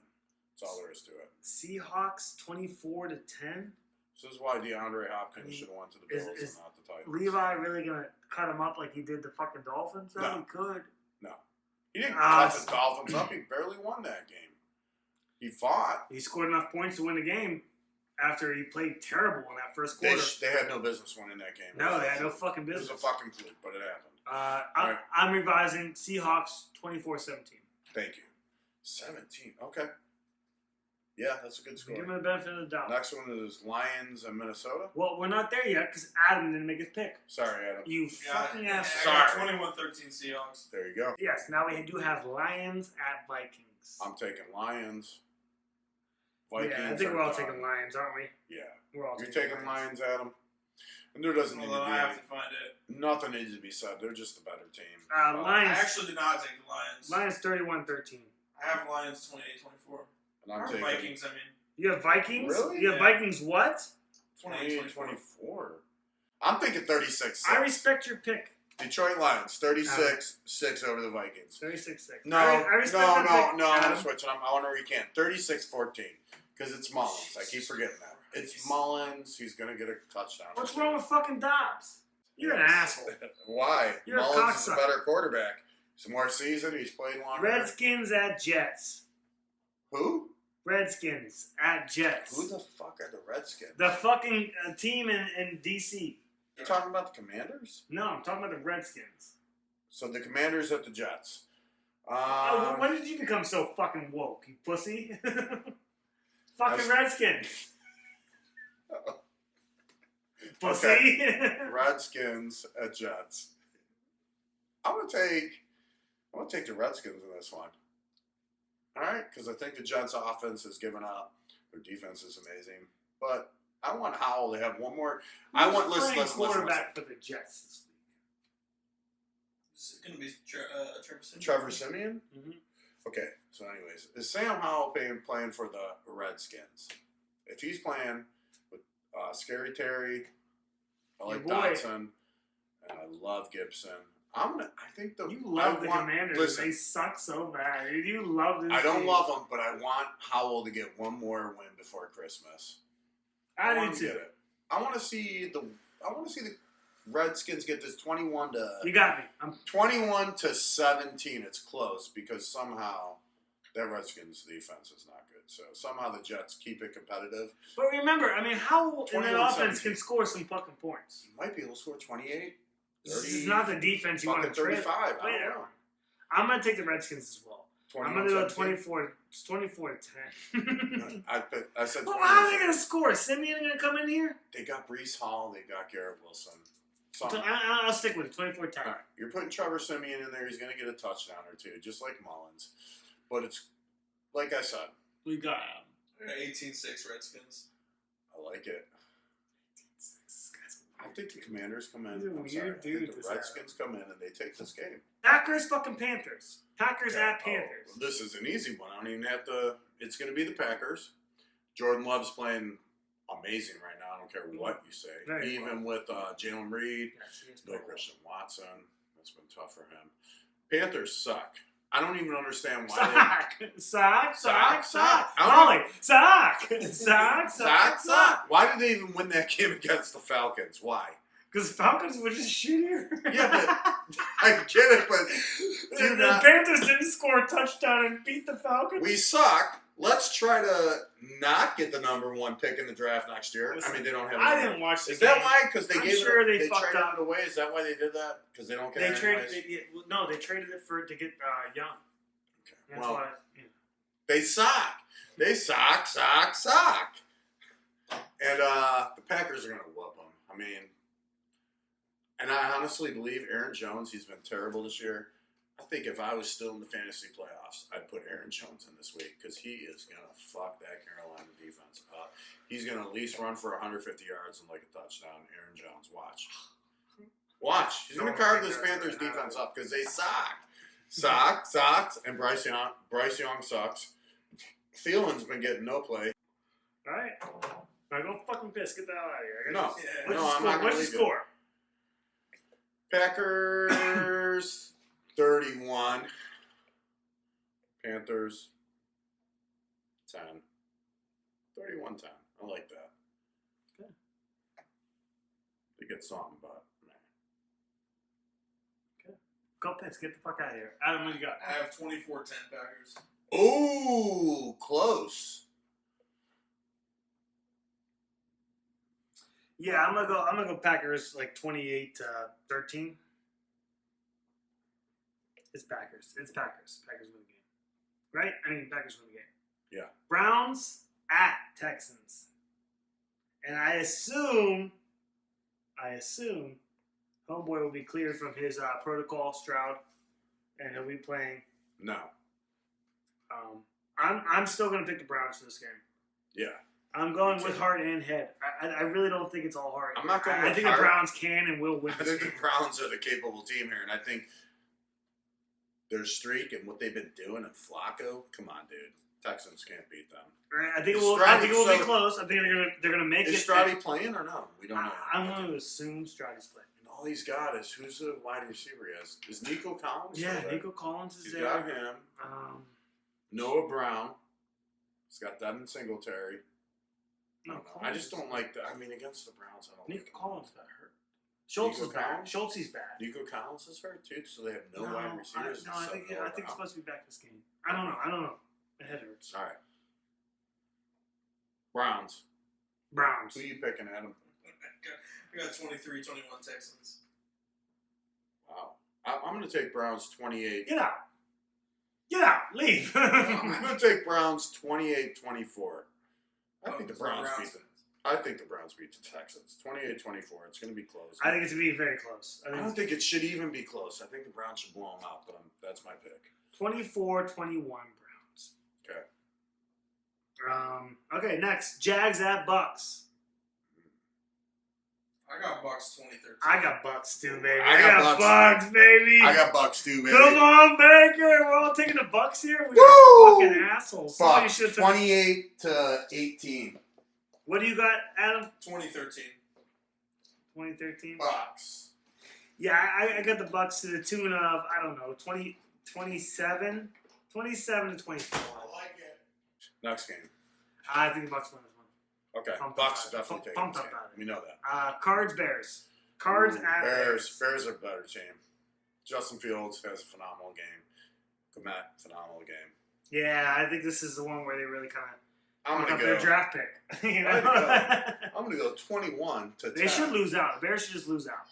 That's all there is to it. Seahawks 24-10. This is why DeAndre Hopkins should have went to the is- Bills is and not the Titans. Levi really gonna cut him up like he did the fucking Dolphins? No, No. he could. No. He didn't Ah, cut the Dolphins up. He barely won that game. He fought. He scored enough points to win the game after he played terrible in that first quarter. They had no business winning that game. No, they had no fucking It was business. a fucking fluke, but it happened. I'm, I'm revising Seahawks 24-17. Thank you. 17. Okay. Yeah, that's a good score. Give him the benefit of the doubt. Next one is Lions and Minnesota. Well, we're not there yet because Adam didn't make his pick. Sorry, Adam. You Yeah, fucking I asshole. got Sorry. 21-13 Seahawks. There you go. Yes, now we do have Lions at Vikings. I'm taking Lions. Vikings. Yeah, I think are we're all done. taking Lions, aren't we? Yeah. We're all You're taking Lions, Adam? And there doesn't need Although to I be have to find it. nothing needs to be said. They're just a better team. I Lions. actually did not take the Lions. Lions 31-13. I have Lions 28-24. And I'm Or taking Vikings, I mean. You have Vikings? Really? You have Yeah. Vikings what? 28-24. I'm thinking 36. I respect your pick. Detroit Lions 36-6 over the Vikings. 36-6. No, I respect your pick, I'm Adam. switching. I want to recant. 36-14 because it's Mullins. I keep forgetting that. It's Mullins. He's gonna get a touchdown. What's wrong with fucking Dobbs? You're an asshole. Why? You're a Mullins is a cocksucker. better quarterback. He's more seasoned. He's played longer. Redskins at Jets. Who? Redskins at Jets. Who the fuck are the Redskins? The fucking team in D.C. You talking about the Commanders? No, I'm talking about the Redskins. So the Commanders at the Jets. Oh, when did you become so fucking woke, you pussy? Fucking Redskins. Pussy. Redskins at Jets. I'm gonna take the Redskins in this one. All right, because I think the Jets' offense has given up. Their defense is amazing, but I want Howell to have one more. I want Who's playing listen. quarterback for the Jets this week. Is it going to be Trevor Simeon? Trevor Simeon. Mm-hmm. Okay, so anyways, is Sam Howell playing for the Redskins? If he's playing with Scary Terry, I like Your boy. Dotson, and I love Gibson. I think You love the want, Commanders. Listen, They suck so bad. You love this I don't team. love them, but I want Howell to get one more win before Christmas. I want do him to get too. it. I want to see the Redskins get this 21 You got me. 17. It's close because somehow that Redskins defense is not good. So somehow the Jets keep it competitive. But remember, I mean, how in that 21-17. offense can score some fucking points? You might be able to score 28, This 30, is not the defense you want fucking to trade. 35. I don't Wait, know. I'm going to take the Redskins as well. I'm going to go 21-17. 24-10. I said Well, 20. how are they going to score? Simeon going to come in here? They got Brees Hall. They got Garrett Wilson. Something. I'll stick with it. 24-10. All right, you're putting Trevor Siemian in there. He's going to get a touchdown or two, just like Mullins. But it's like I said. We got 18-6 Redskins. I like it. I think the Commanders come in. He's a I'm weird sorry. I dude, think this the Redskins come in and they take this game. Packers fucking Panthers. Packers Yeah. at Panthers. Oh, this is an easy one. I don't even have to. It's going to be the Packers. Jordan Love's playing amazing right now. I don't care what you say. Very Even with Jalen Reed, Yes, he is no playing well. Christian Watson. That's been tough for him. Panthers suck. I don't even understand why Sock. I don't Molly. Sock. Why did they even win that game against the Falcons? Why? Because Falcons were just shittier. Yeah, but I get it, but do the not. Panthers didn't score a touchdown and beat the Falcons. We suck. Let's try to not get the number 1 pick in the draft next year. I mean, they don't have. I didn't watch the Is game. that why? Because they I'm gave sure it. they fucked traded up. it away. Is that why they did that? Because they don't get. They it traded. anyways? They traded it to get Young. Okay. That's Well, why. Yeah. they suck. They suck. And the Packers are going to whoop them. I mean, and I honestly believe Aaron Jones. He's been terrible this year. I think if I was still in the fantasy playoffs, I'd put Aaron Jones in this week because he is going to fuck that Carolina defense up. He's going to at least run for 150 yards and like a touchdown. Aaron Jones, watch. He's going to carve this Panthers defense up because they suck. Sucks. And Bryce Young sucks. Thielen's been getting no play. All right. Now go fucking piss. Get the hell out of here. No, Yeah. I'm not going to What's the leave it. score? Packers 31. Panthers 10. 31-10. I like that. Good. They get something, but man. Go piss. Get the fuck out of here. Adam, what you got? I have 24-10 Packers. Ooh, close. Yeah, I'm gonna go Packers like 28-13. It's Packers. Packers win the game. Right? I mean, Packers win the game. Yeah. Browns at Texans. And I assume Homeboy will be cleared from his protocol, Stroud, and he'll be playing. No. I'm still gonna pick the Browns for this game. Yeah. I'm going with heart and head. I really don't think it's all heart. I'm not going I with think heart. the Browns can and will win I this think game. the Browns are the capable team here, and I think their streak and what they've been doing and Flacco, come on, dude. Texans can't beat them. I think it Is will. Stroud- I think it will be so- close. I think they're gonna make Is it. Stroud playing or no? We don't know. I'm going to assume Stroud's playing. And all he's got is who's the wide receiver he has? Is Nico Collins? Yeah, still there? Nico Collins is He's there. got him. Noah Brown. He's got Devin Singletary. No, I just don't like that. I mean, against the Browns, I don't Nico like Collins got hurt. Schultz Nico is bad. Collins? Schultz is bad. Nico Collins is hurt too, so they have no wide receivers. I except think Noah it's Brown. supposed to be back this game. I don't know. The head hurts. All right. Browns. Browns. Who you picking, Adam? I got 23-21 Texans. Wow. I'm going to take Browns 28. Get out. Leave. I'm going to take Browns 28-24. I think the so Browns beat them. I think the Browns beat the Texans 28-24. It's going to be close. I think it's going to be very close. I don't think it should even be close. I think the Browns should blow them out, but that's my pick. 24-21 Browns. Okay. Okay, next. Jags at Bucks. I got Bucks 2013. I got Bucks too, baby. I I got got Bucks, baby. I got Bucks too, baby. Come on, Baker. We're all taking the Bucks here. We're Woo! fucking assholes. Somebody Bucks should 28-18. What do you got, Adam? 2013. 2013? Bucks. Yeah, I got the Bucks to the tune of, I don't know, 27 to 24. I like it. Next game. I think the Bucks win this one. Okay. Pumped Bucks about it. definitely take Pumped this up game. about it. We know that. Cards, Bears. Cards at Bears. Bears are a better team. Justin Fields has a phenomenal game. Komet, phenomenal game. Yeah, I think this is the one where they really kind of I'm fuck gonna up go. their draft pick. You know? I'm gonna go 21-10. They should lose out. The Bears should just lose out.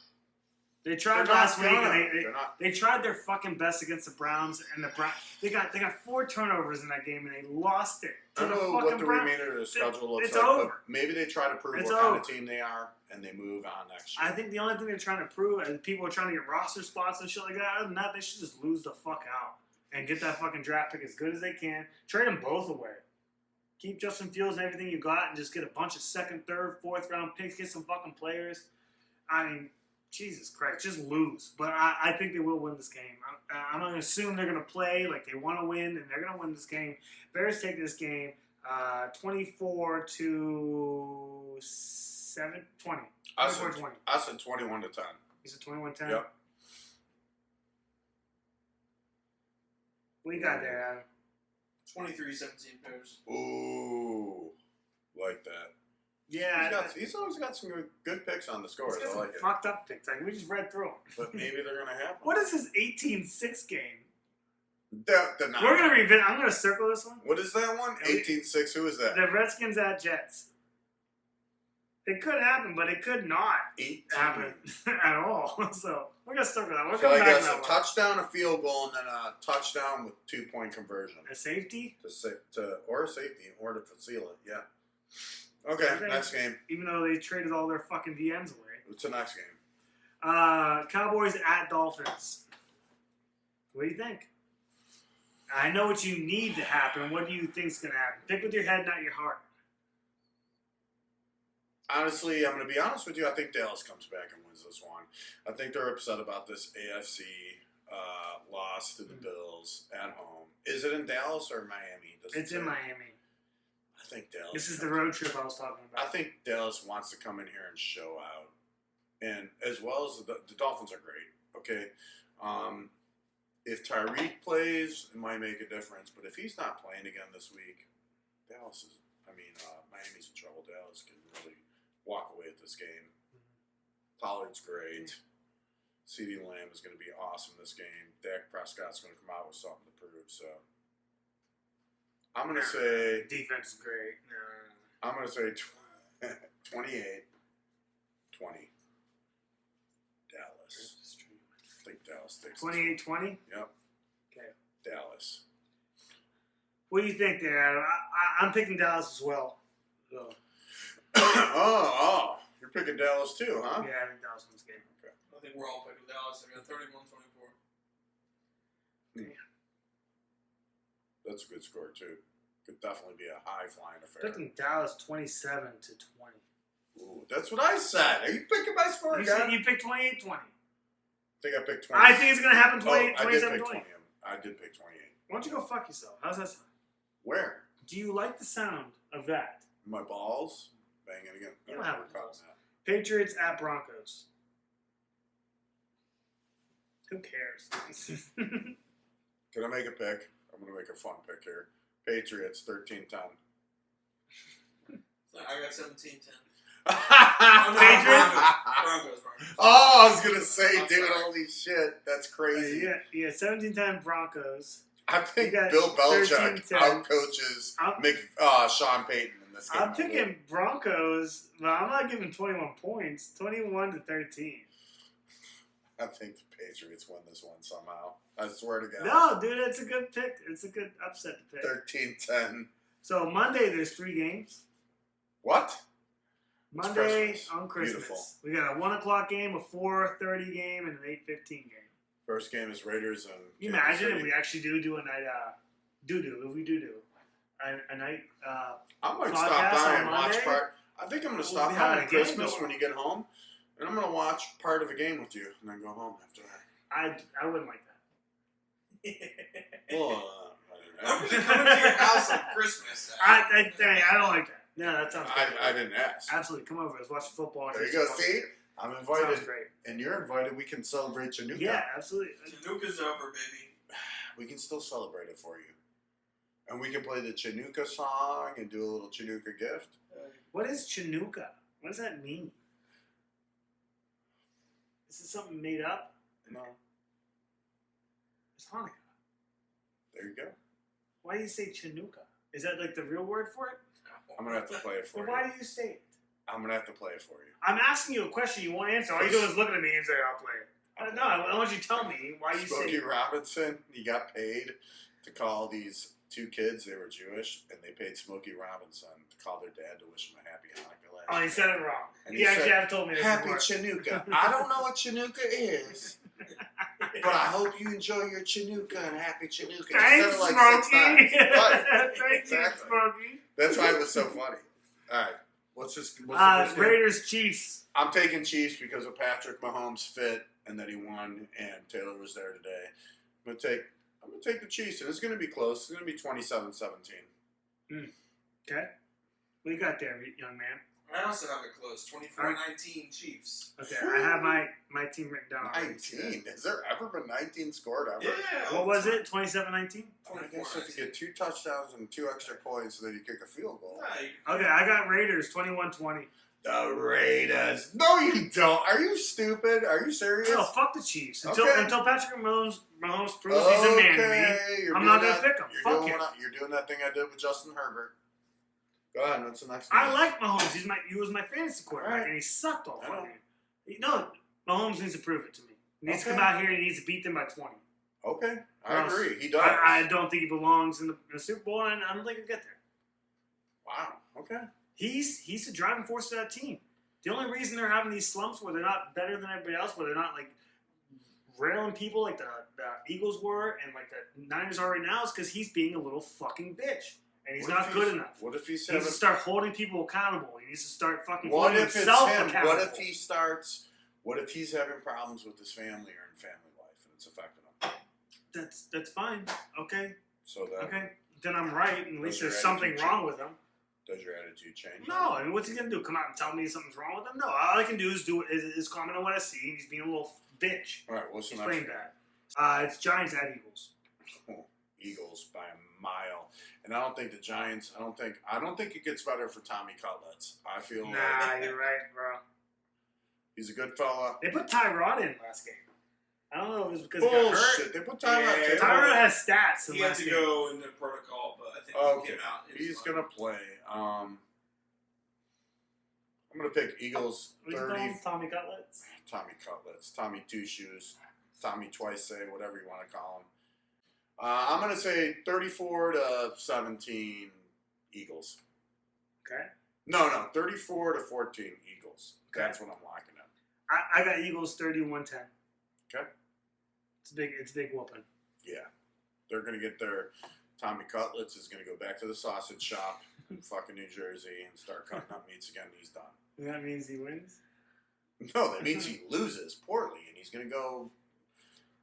They tried They're last not week, gonna. and They're not. they tried their fucking best against the Browns, and the Browns they got 4 turnovers in that game, and they lost it to I the don't know fucking what the Browns. remainder of the schedule looks It's like, over. but maybe they try to prove It's what kind over. of team they are, and they move on next year. I think the only thing they're trying to prove is people are trying to get roster spots and shit like that. Other than that, they should just lose the fuck out and get that fucking draft pick as good as they can. Trade them both away. Keep Justin Fields and everything you got, and just get a bunch of 2nd, 3rd, 4th round picks. Get some fucking players. I mean, Jesus Christ, just lose. But I think they will win this game. I'm going to assume they're going to play like they want to win, and they're going to win this game. Bears take this game 24 to 7, 20. I said 24-20. 21 to 10. He's a 21-10. Yep. What you got there, Adam? 23-17 Bears. Ooh, like that. Yeah, He's always got some good picks on the scores. he's got I some like it. fucked up picks. Like, we just read through them. But maybe they're gonna have What is this 18-6 game? the nine. We're gonna revisit. I'm gonna circle this one. What is that one? 18-6. Who is that? The Redskins at Jets. It could happen, but it could not 18. happen at all. So we're gonna circle that. We're So coming I back to guess that a one. touchdown, a field goal, and then a touchdown with 2-point conversion A safety, or a safety in order to seal it. Yeah. Okay, next game. even though they traded all their fucking DMs away. What's the next game? Cowboys at Dolphins. What do you think? I know what you need to happen. What do you think's gonna happen? Pick with your head, not your heart. Honestly, I'm going to be honest with you. I think Dallas comes back and wins this one. I think they're upset about this AFC loss to the Bills at home. Is it in Dallas or Miami? It's in Miami. I think Dallas. This is the road trip I was talking I about. think Dallas wants to come in here and show out, and as well as the Dolphins are great. Okay, if Tyreek plays, it might make a difference. But if he's not playing again this week, Miami's in trouble. Dallas can really walk away at this game. Pollard's great. CeeDee Lamb is going to be awesome this game. Dak Prescott's going to come out with something to prove. So I'm going to say. Defense is great. I'm going to say 28-20. Dallas. I think Dallas takes 28-20? Yep. Okay. Dallas. What do you think there, Adam? I'm picking Dallas as well. So, oh, you're picking Dallas too, huh? yeah, I think Dallas wins the game. Okay. I think we're all picking Dallas. I got 31-24. That's a good score too. Could definitely be a high flying affair. Picking Dallas 27-20. Ooh, that's what I said. Are you picking my score You again? said you picked 28-20. I think I picked 20. I think it's going to happen Oh, I did 27-20. pick 20. I did pick 28. Why don't you go fuck yourself? How's that sound? Where? Do you like the sound of that? My balls banging again. You don't have We're balls. cutting that. Patriots at Broncos. Who cares? Can I make a pick? I'm going to make a fun pick here. Patriots 13-10. I got 17-10. Patriots? Broncos. Oh, I was going to say, I'm dude, sorry. holy shit. That's crazy. yeah, 17-10 Broncos. I think You got Bill Belichick 13-10. outcoaches Sean Payton in this game. I'm picking Broncos, but I'm not giving 21 points. 21-13. I think the Patriots win this one somehow. I swear to God. No, dude, it's a good pick. It's a good upset to pick. 13-10. So Monday, there's 3 games. What? Monday Christmas. on Christmas. Beautiful. We got a 1 o'clock game, a 4:30 game, and an 8:15 game. First game is Raiders and. Can you Kansas imagine if City. we actually do a night, if we do a night, I might podcast stop by on and watch Monday? part. I think I'm going to We'll stop be by having on a game Christmas going when you get home, and I'm going to watch part of a game with you, and then go home after that. I wouldn't like that. Well, I'm going to come to your house on Christmas. I don't like that. No, that sounds great. I didn't ask. Absolutely, come over. Let's watch football. There you go. See, I'm invited, Sounds great. and you're invited. We can celebrate Chinooka. Yeah, absolutely. Chinooka's over, baby. We can still celebrate it for you, and we can play the Chinooka song and do a little Chinooka gift. What is Chinooka? What does that mean? Is this something made up? No, It's Hanukkah. there you go. Why do you say Chinooka? Is that like the real word for it? I'm gonna have to play it for Then you. why do you say it? I'm gonna have to play it for you. I'm asking you a question you won't answer. All you do is look at me and say, I'll play it. No, I want you to tell me why you Smokey say. Robinson, he got paid to call these two kids, they were Jewish, and they paid Smokey Robinson to call their dad to wish him a happy Hanukkah last Oh, he year. said it wrong. And He he actually said, have told me this Happy before. Chanukah. I don't know what Chanukah is, but I hope you enjoy your Chanukah and happy Chanukah. He said Thanks, it like 6 Smokey. times. Right. Thank you, Exactly. Smokey. That's why it was so funny. All right. What's the first game? Raiders, Chiefs. I'm taking Chiefs because of Patrick Mahomes' fit and that he won, and Taylor was there today. I'm gonna take the Chiefs, and it's gonna be close. It's gonna be 27-17. Okay. What you got there, young man? I also have it close. 24-19 Chiefs. Okay, I have my team written down. 19. Has there ever been 19 scored ever? Yeah. What was it? 27-19? I guess if you get 2 touchdowns and 2 extra points, then you kick a field goal. Okay, I got Raiders 21-20. The Raiders. No, you don't. Are you stupid? Are you serious? No, fuck the Chiefs. Until Patrick Mahomes proves he's a man to me. you're I'm doing not gonna that- pick him. You're Fuck doing him. You're doing that thing I did with Justin Herbert. Go ahead. What's the next? I game? like Mahomes. He was my fantasy quarterback, Right. and he sucked all I know. fucking. No, Mahomes needs to prove it to me. He needs to Okay. come out here and he needs to beat them by 20. Okay, I Or else agree. He does. I don't think he belongs in the Super Bowl, and I don't think he'll get there. Wow. Okay. He's the driving force of that team. The only reason they're having these slumps where they're not better than everybody else, where they're not like railing people like the Eagles were and like the Niners are right now, is because he's being a little fucking bitch. And he's What not if good enough. What if he's He needs having? to start holding people accountable. He needs to start fucking What holding if it's himself him? accountable. What if he starts? What if he's having problems with his family or in family life, and it's affecting him? That's fine. Okay. So that Okay. Then I'm right. At least your there's something attitude wrong with him. does your attitude change? No, I mean, what's he gonna do? Come out and tell me something's wrong with him? No, all I can do is comment on what I see. And he's being a little bitch. All right. What's the He's next playing game? bad. It's Giants at Eagles. Eagles by a mile, and I don't think the Giants. I don't think it gets better for Tommy Cutlets. I feel Nah, like you're right, bro. he's a good fella. They put Tyrod in last game. I don't know if it was because he got hurt. Bullshit. They put Tyrod. Yeah, Taylor. Tyrod has stats in He had last to game. go into protocol, but I think Okay. he came out. It was He's fine. gonna play. I'm gonna pick Eagles What do you call 30. him? Tommy Cutlets? Tommy Cutlets, Tommy Two Shoes, Tommy Twice Say, whatever you want to call him. I'm gonna say 34-17 Eagles. Okay. No, 34-14 Eagles. Okay. That's what I'm locking in. I got Eagles 31-10. Okay. It's a big whooping. Yeah, they're gonna get their. Tommy Cutlets is gonna go back to the sausage shop in fucking New Jersey and start cutting up meats again. He's done. That means he wins. No, that means he loses poorly, and he's gonna go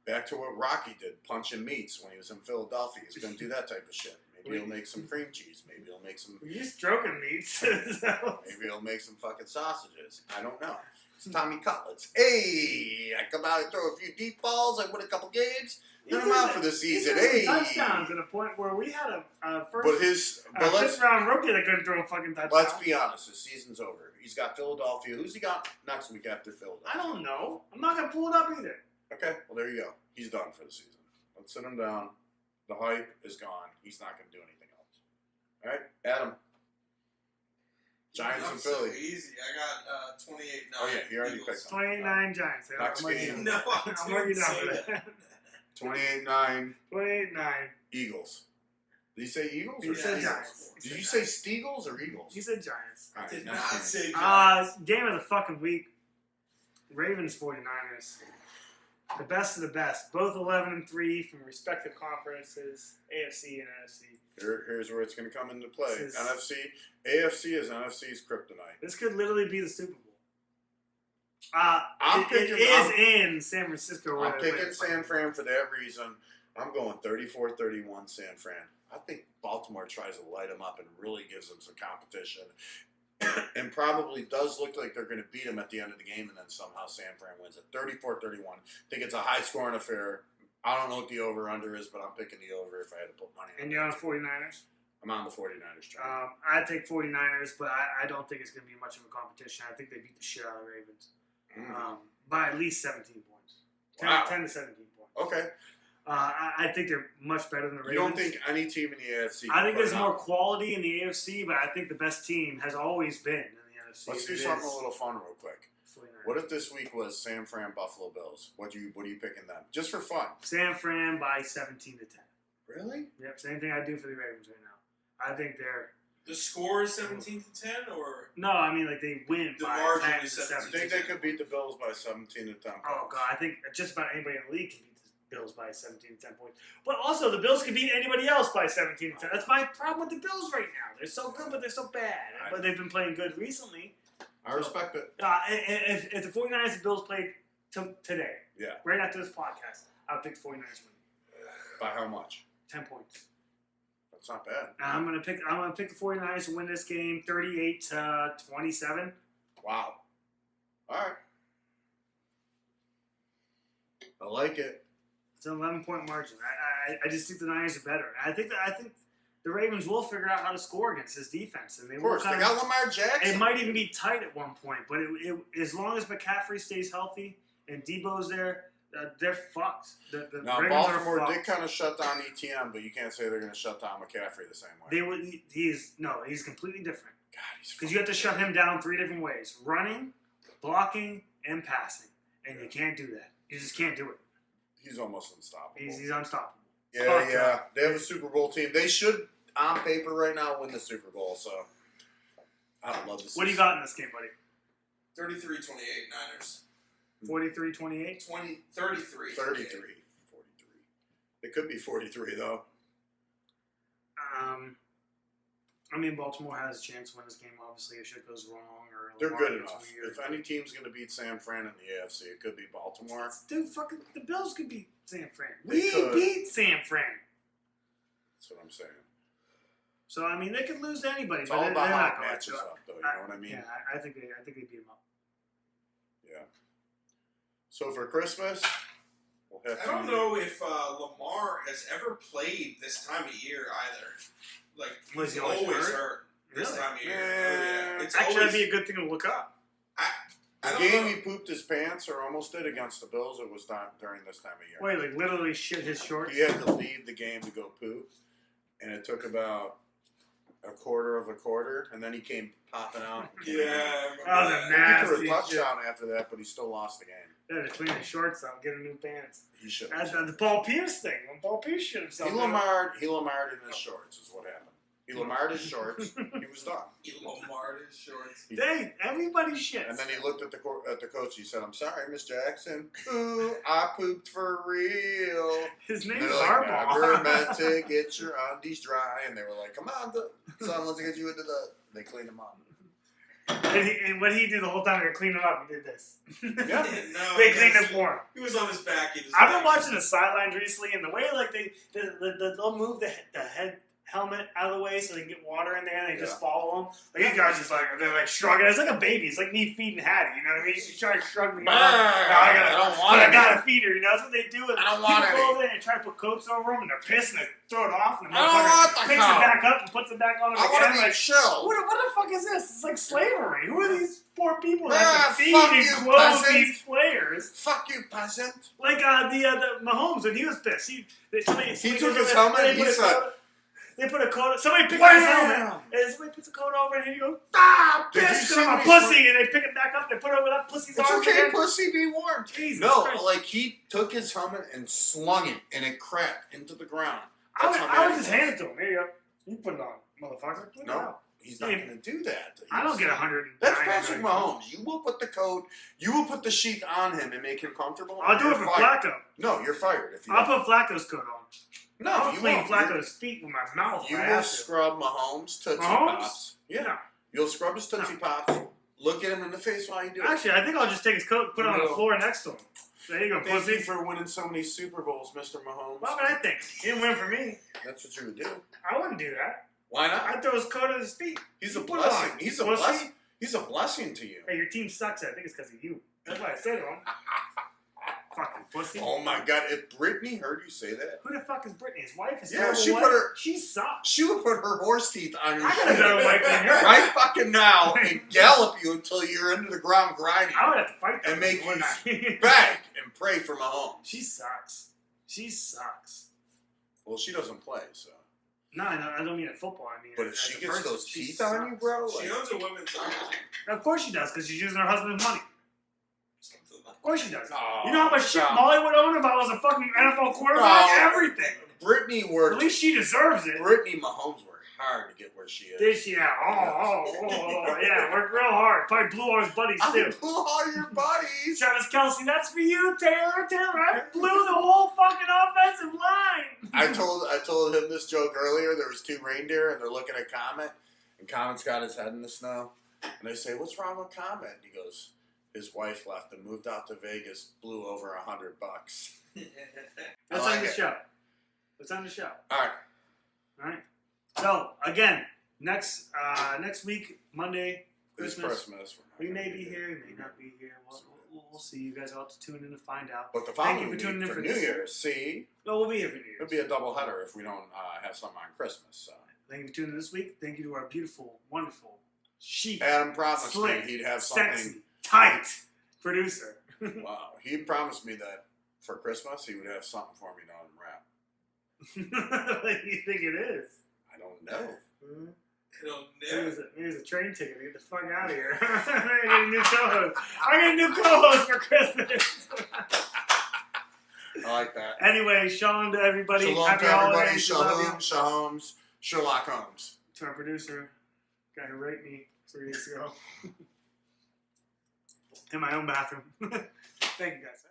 back to what Rocky did, punching meats when he was in Philadelphia. He's gonna do that type of shit. Maybe he'll make some cream cheese. Maybe he'll make some. You're stroking meats. So- Maybe he'll make some fucking sausages. I don't know. It's Tommy Cutlets. Hey, I come out and throw a few deep balls. I win a couple games. Then I'm out for the season. He threw Hey, some touchdowns at a point where we had a but first let's fifth round rookie that couldn't throw a fucking touchdown. let's be honest. His season's over. He's got Philadelphia. Who's he got next week after Philadelphia? I don't know. I'm not gonna pull it up either. Okay, well there you go. He's done for the season. Let's sit him down. The hype is gone. He's not going to do anything else. All right, Adam. Giants I'm and so Philly. easy. I got 28-9. Oh, yeah, he already Eagles. picked them. 29 Giants. Next I'm already game. down. No, I I'm already didn't down say for that. that. 28-9 28-9. Eagles. Did he say Eagles He or said Steagles? Giants. Did you say Steagles or Eagles? He said Giants. All right, Did next not game. say Giants. Game of the fucking week. Ravens 49ers. The best of the best. Both 11-3 from respective conferences, AFC and NFC. Here's where it's going to come into play. This is- NFC. AFC is NFC's kryptonite. This could literally be the Super Bowl. I'm It picking- is I'm- in San Francisco. where I'm they picking live. San Fran for that reason. I'm going 34-31 San Fran. I think Baltimore tries to light them up and really gives them some competition. And probably does look like they're going to beat them at the end of the game, and then somehow San Fran wins it 34-31. I think it's a high-scoring affair. I don't know what the over-under is, but I'm picking the over if I had to put money on And it. you're on the 49ers? I'm on the 49ers train. I take 49ers, but I don't think it's going to be much of a competition. I think they beat the shit out of the Ravens by at least 17 points. 10, Wow. 10 to 17 points. Okay. I think they're much better than the Ravens. You don't think any team in the AFC I can think put there's it more up? quality in the AFC, but I think the best team has always been in the NFC. Let's do It something is a little fun real quick. 49ers. What if this week was San Fran Buffalo Bills? What are you picking them? Just for fun. San Fran by 17 to 10. Really? Yep, same thing I do for the Ravens right now. I think they're The score is 17 to 10, or no, I mean like they win The by margin 10 to is 17. I think they could beat the Bills by 17 to 10 points. Oh god, I think just about anybody in the league can beat the Bills by 17 to 10 points. But also the Bills can beat anybody else by 17 to 10. That's my problem with the Bills right now. They're so good, but they're so bad. But they've been playing good recently. I respect it. If the 49ers and Bills played today, Yeah. right after this podcast, I'll pick 49ers win. By how much? 10 points. That's not bad. And I'm gonna pick the 49ers to win this game 38 to 27. Wow. All right. I like it. It's an 11-point margin. I just think the Niners are better. I think the Ravens will figure out how to score against this defense, and they Of will course, they kind got Lamar Jackson. It might even be tight at one point, but as long as McCaffrey stays healthy and Debo's there, they're fucked. The Now, Ravens are Baltimore fucked. did kind of shut down ETN, but you can't say they're going to shut down McCaffrey the same way. He's completely different God, he's because you have to shut him down 3 different ways: running, blocking, and passing, and you can't do that. You just can't do it. He's almost unstoppable. He's unstoppable. Yeah. They have a Super Bowl team. They should, on paper right now, win the Super Bowl. So I would love to see. What do you got in this game, buddy? 33-28 Niners. 43-28? 33. 33. 43. It could be 43, though. I mean, Baltimore has a chance to win this game, obviously, if shit goes wrong. Or They're Lamar good gets enough. weird. If any team's going to beat San Fran in the AFC, it could be Baltimore. Dude, fucking the Bills could beat San Fran. They We could. beat San Fran. That's what I'm saying. So, I mean, they could lose to anybody. It's but all they're about not how it going matches to. up, though. You know what I mean? Yeah, I think they beat them up. Yeah. So for Christmas, we'll have I to. don't know if Lamar has ever played this time of year either. Like, Was he's he always always hurt? hurt this Really? time of year. Yeah. Oh, yeah. It's Actually, always, that'd be a good thing to look up. I The don't game know. he pooped his pants, or almost did against the Bills, it was not during this time of year. Wait, like literally shit his shorts? He had to leave the game to go poop, and it took about a quarter of a quarter, and then he came popping out. Yeah. That was a I remember He that. threw a nasty touchdown after that, but he still lost the game. They had to clean his shorts out, get him new pants. He should. That's the Paul Pierce thing. When Paul Pierce shit himself. He Lamar'd in his shorts, is what happened. He Lamar'd his shorts. He was done. He Lamar his shorts. Dang, everybody shits. And then he looked at the coach. He said, "I'm sorry, Miss Jackson. Ooh, I pooped for real." His And name's they're like, "Never Harbaugh. meant to get your undies dry." And they were like, "Come on, son, let's get you into the." They cleaned him up. And what he did the whole time they were cleaning him up, he did this. Yeah. No, They cleaned it for him. He was on his back. I've been watching the sidelines recently, and the way like they'll move the head helmet out of the way so they can get water in there, and they just follow him. Like these guys just like they're like shrugging. It's like a baby. It's like me feeding Hattie. You know what I mean? She's trying to shrug me off. I gotta feed her. You know that's what they do. And I don't want people go any. over there and try to put coats over them, and they're pissed and they throw it off, and the I don't want motherfucker the picks coat. it back up and puts it back on him I want again. to be Like, chill. what the fuck is this? It's like slavery. Who are these poor people that Ah, have to feed fuck and you, clothe peasant. these players? Fuck you, peasant. Like the Mahomes when he was pissed. Somebody took goes his over helmet there, and he said, they put a coat. Somebody picked Wham! up his helmet. And somebody puts a coat over it, and he goes, "Ah, Did you pissed see because I'm a when he pussy." And they pick it back up. They put it over that pussy's "It's arm okay, again. pussy, be warm." Jesus No, Christ. like he took his helmet and slung it, and it cracked into the ground. I That's would, how I mad would he just was. hand it to him. Here you go. You put it on, motherfucker. Put it No, out. he's not Hey, going to do that. I don't get 100. That's Patrick Mahomes. You will put the coat, you will put the sheath on him and make him comfortable. I'll do it You're for fired. Flacco. No, you're fired if you I'll don't. put Flacco's coat on. No, I'll you clean won't. Flacco's feet with my mouth. You if I will have to. scrub Mahomes' Tootsie Mahomes? Pops. Yeah. No. You'll scrub his Tootsie Pops, look at him in the face while you do it. Actually, I think I'll just take his coat and put it on the No. floor next to him. There you go, Thank pussy. you for winning so many Super Bowls, Mr. Mahomes. What would I think? He didn't win for me. That's what you would do. I wouldn't do that. Why not? I'd throw his coat at his feet. He's a Put it blessing. on, He's a pussy. blessing. He's a blessing to you. Hey, your team sucks. I think it's because of you. That's what I said to him. Fucking pussy. Oh my God! If Brittany heard you say that, Who the fuck is Brittany? His wife is Yeah, terrible she wife. put her- She sucks. she would put her horse teeth on your I got a shit better wife than her. right fucking now and gallop you until you're into the ground grinding. I would have to fight that And make one you night. Beg and pray for Mahomes. She sucks. She sucks. Well, she doesn't play, so. No, I don't mean at football. I mean, But if as she a gets person, those she teeth on you, sucks. bro, She like, owns a women's soccer team. Of course she does, because she's using her husband's money. course she does. No, You know how much shit no. Molly would own if I was a fucking NFL quarterback? No. Everything. Brittany At worked. least she deserves it. Brittany Mahomes worked hard to get where she is. Did she? Yeah. Oh, yeah. Worked real hard. Probably blew all his buddies I too. blew all your buddies. Travis Kelsey, that's for you, Taylor. I blew the whole fucking offensive line. I told him this joke earlier. There was 2 reindeer, and they're looking at Comet, and Comet's got his head in the snow, and they say, "What's wrong with Comet?" And he goes, "His wife left and moved out to Vegas, blew over $100." Let's I like end the it. show. Let's end the show. All right. All right. So again, next week, Monday, This Christmas. Christmas. We may be here, we may not be here. We'll see. You guys will have to tune in to find out. But the Thank following you for tuning week in for for New this. Year's, see, No, we'll be here for New it'll Year's. be a doubleheader if we don't have something on Christmas. So. Thank you for tuning in this week. Thank you to our beautiful, wonderful, chic, Adam promised slick, me he'd have something. sexy, tight producer. Wow, he promised me that for Christmas he would have something for me to unwrap. What do you think it is? I don't know. I don't Maybe know. it's a train ticket to get the fuck out of here. I get a new co-host. I get a new co-host for Christmas. I like that. Anyway, shalom to everybody. Shalom Happy to everybody. holidays. We love you. Shalom, Sherlock Holmes. To our producer, guy who raped me 3 weeks ago in my own bathroom. Thank you guys.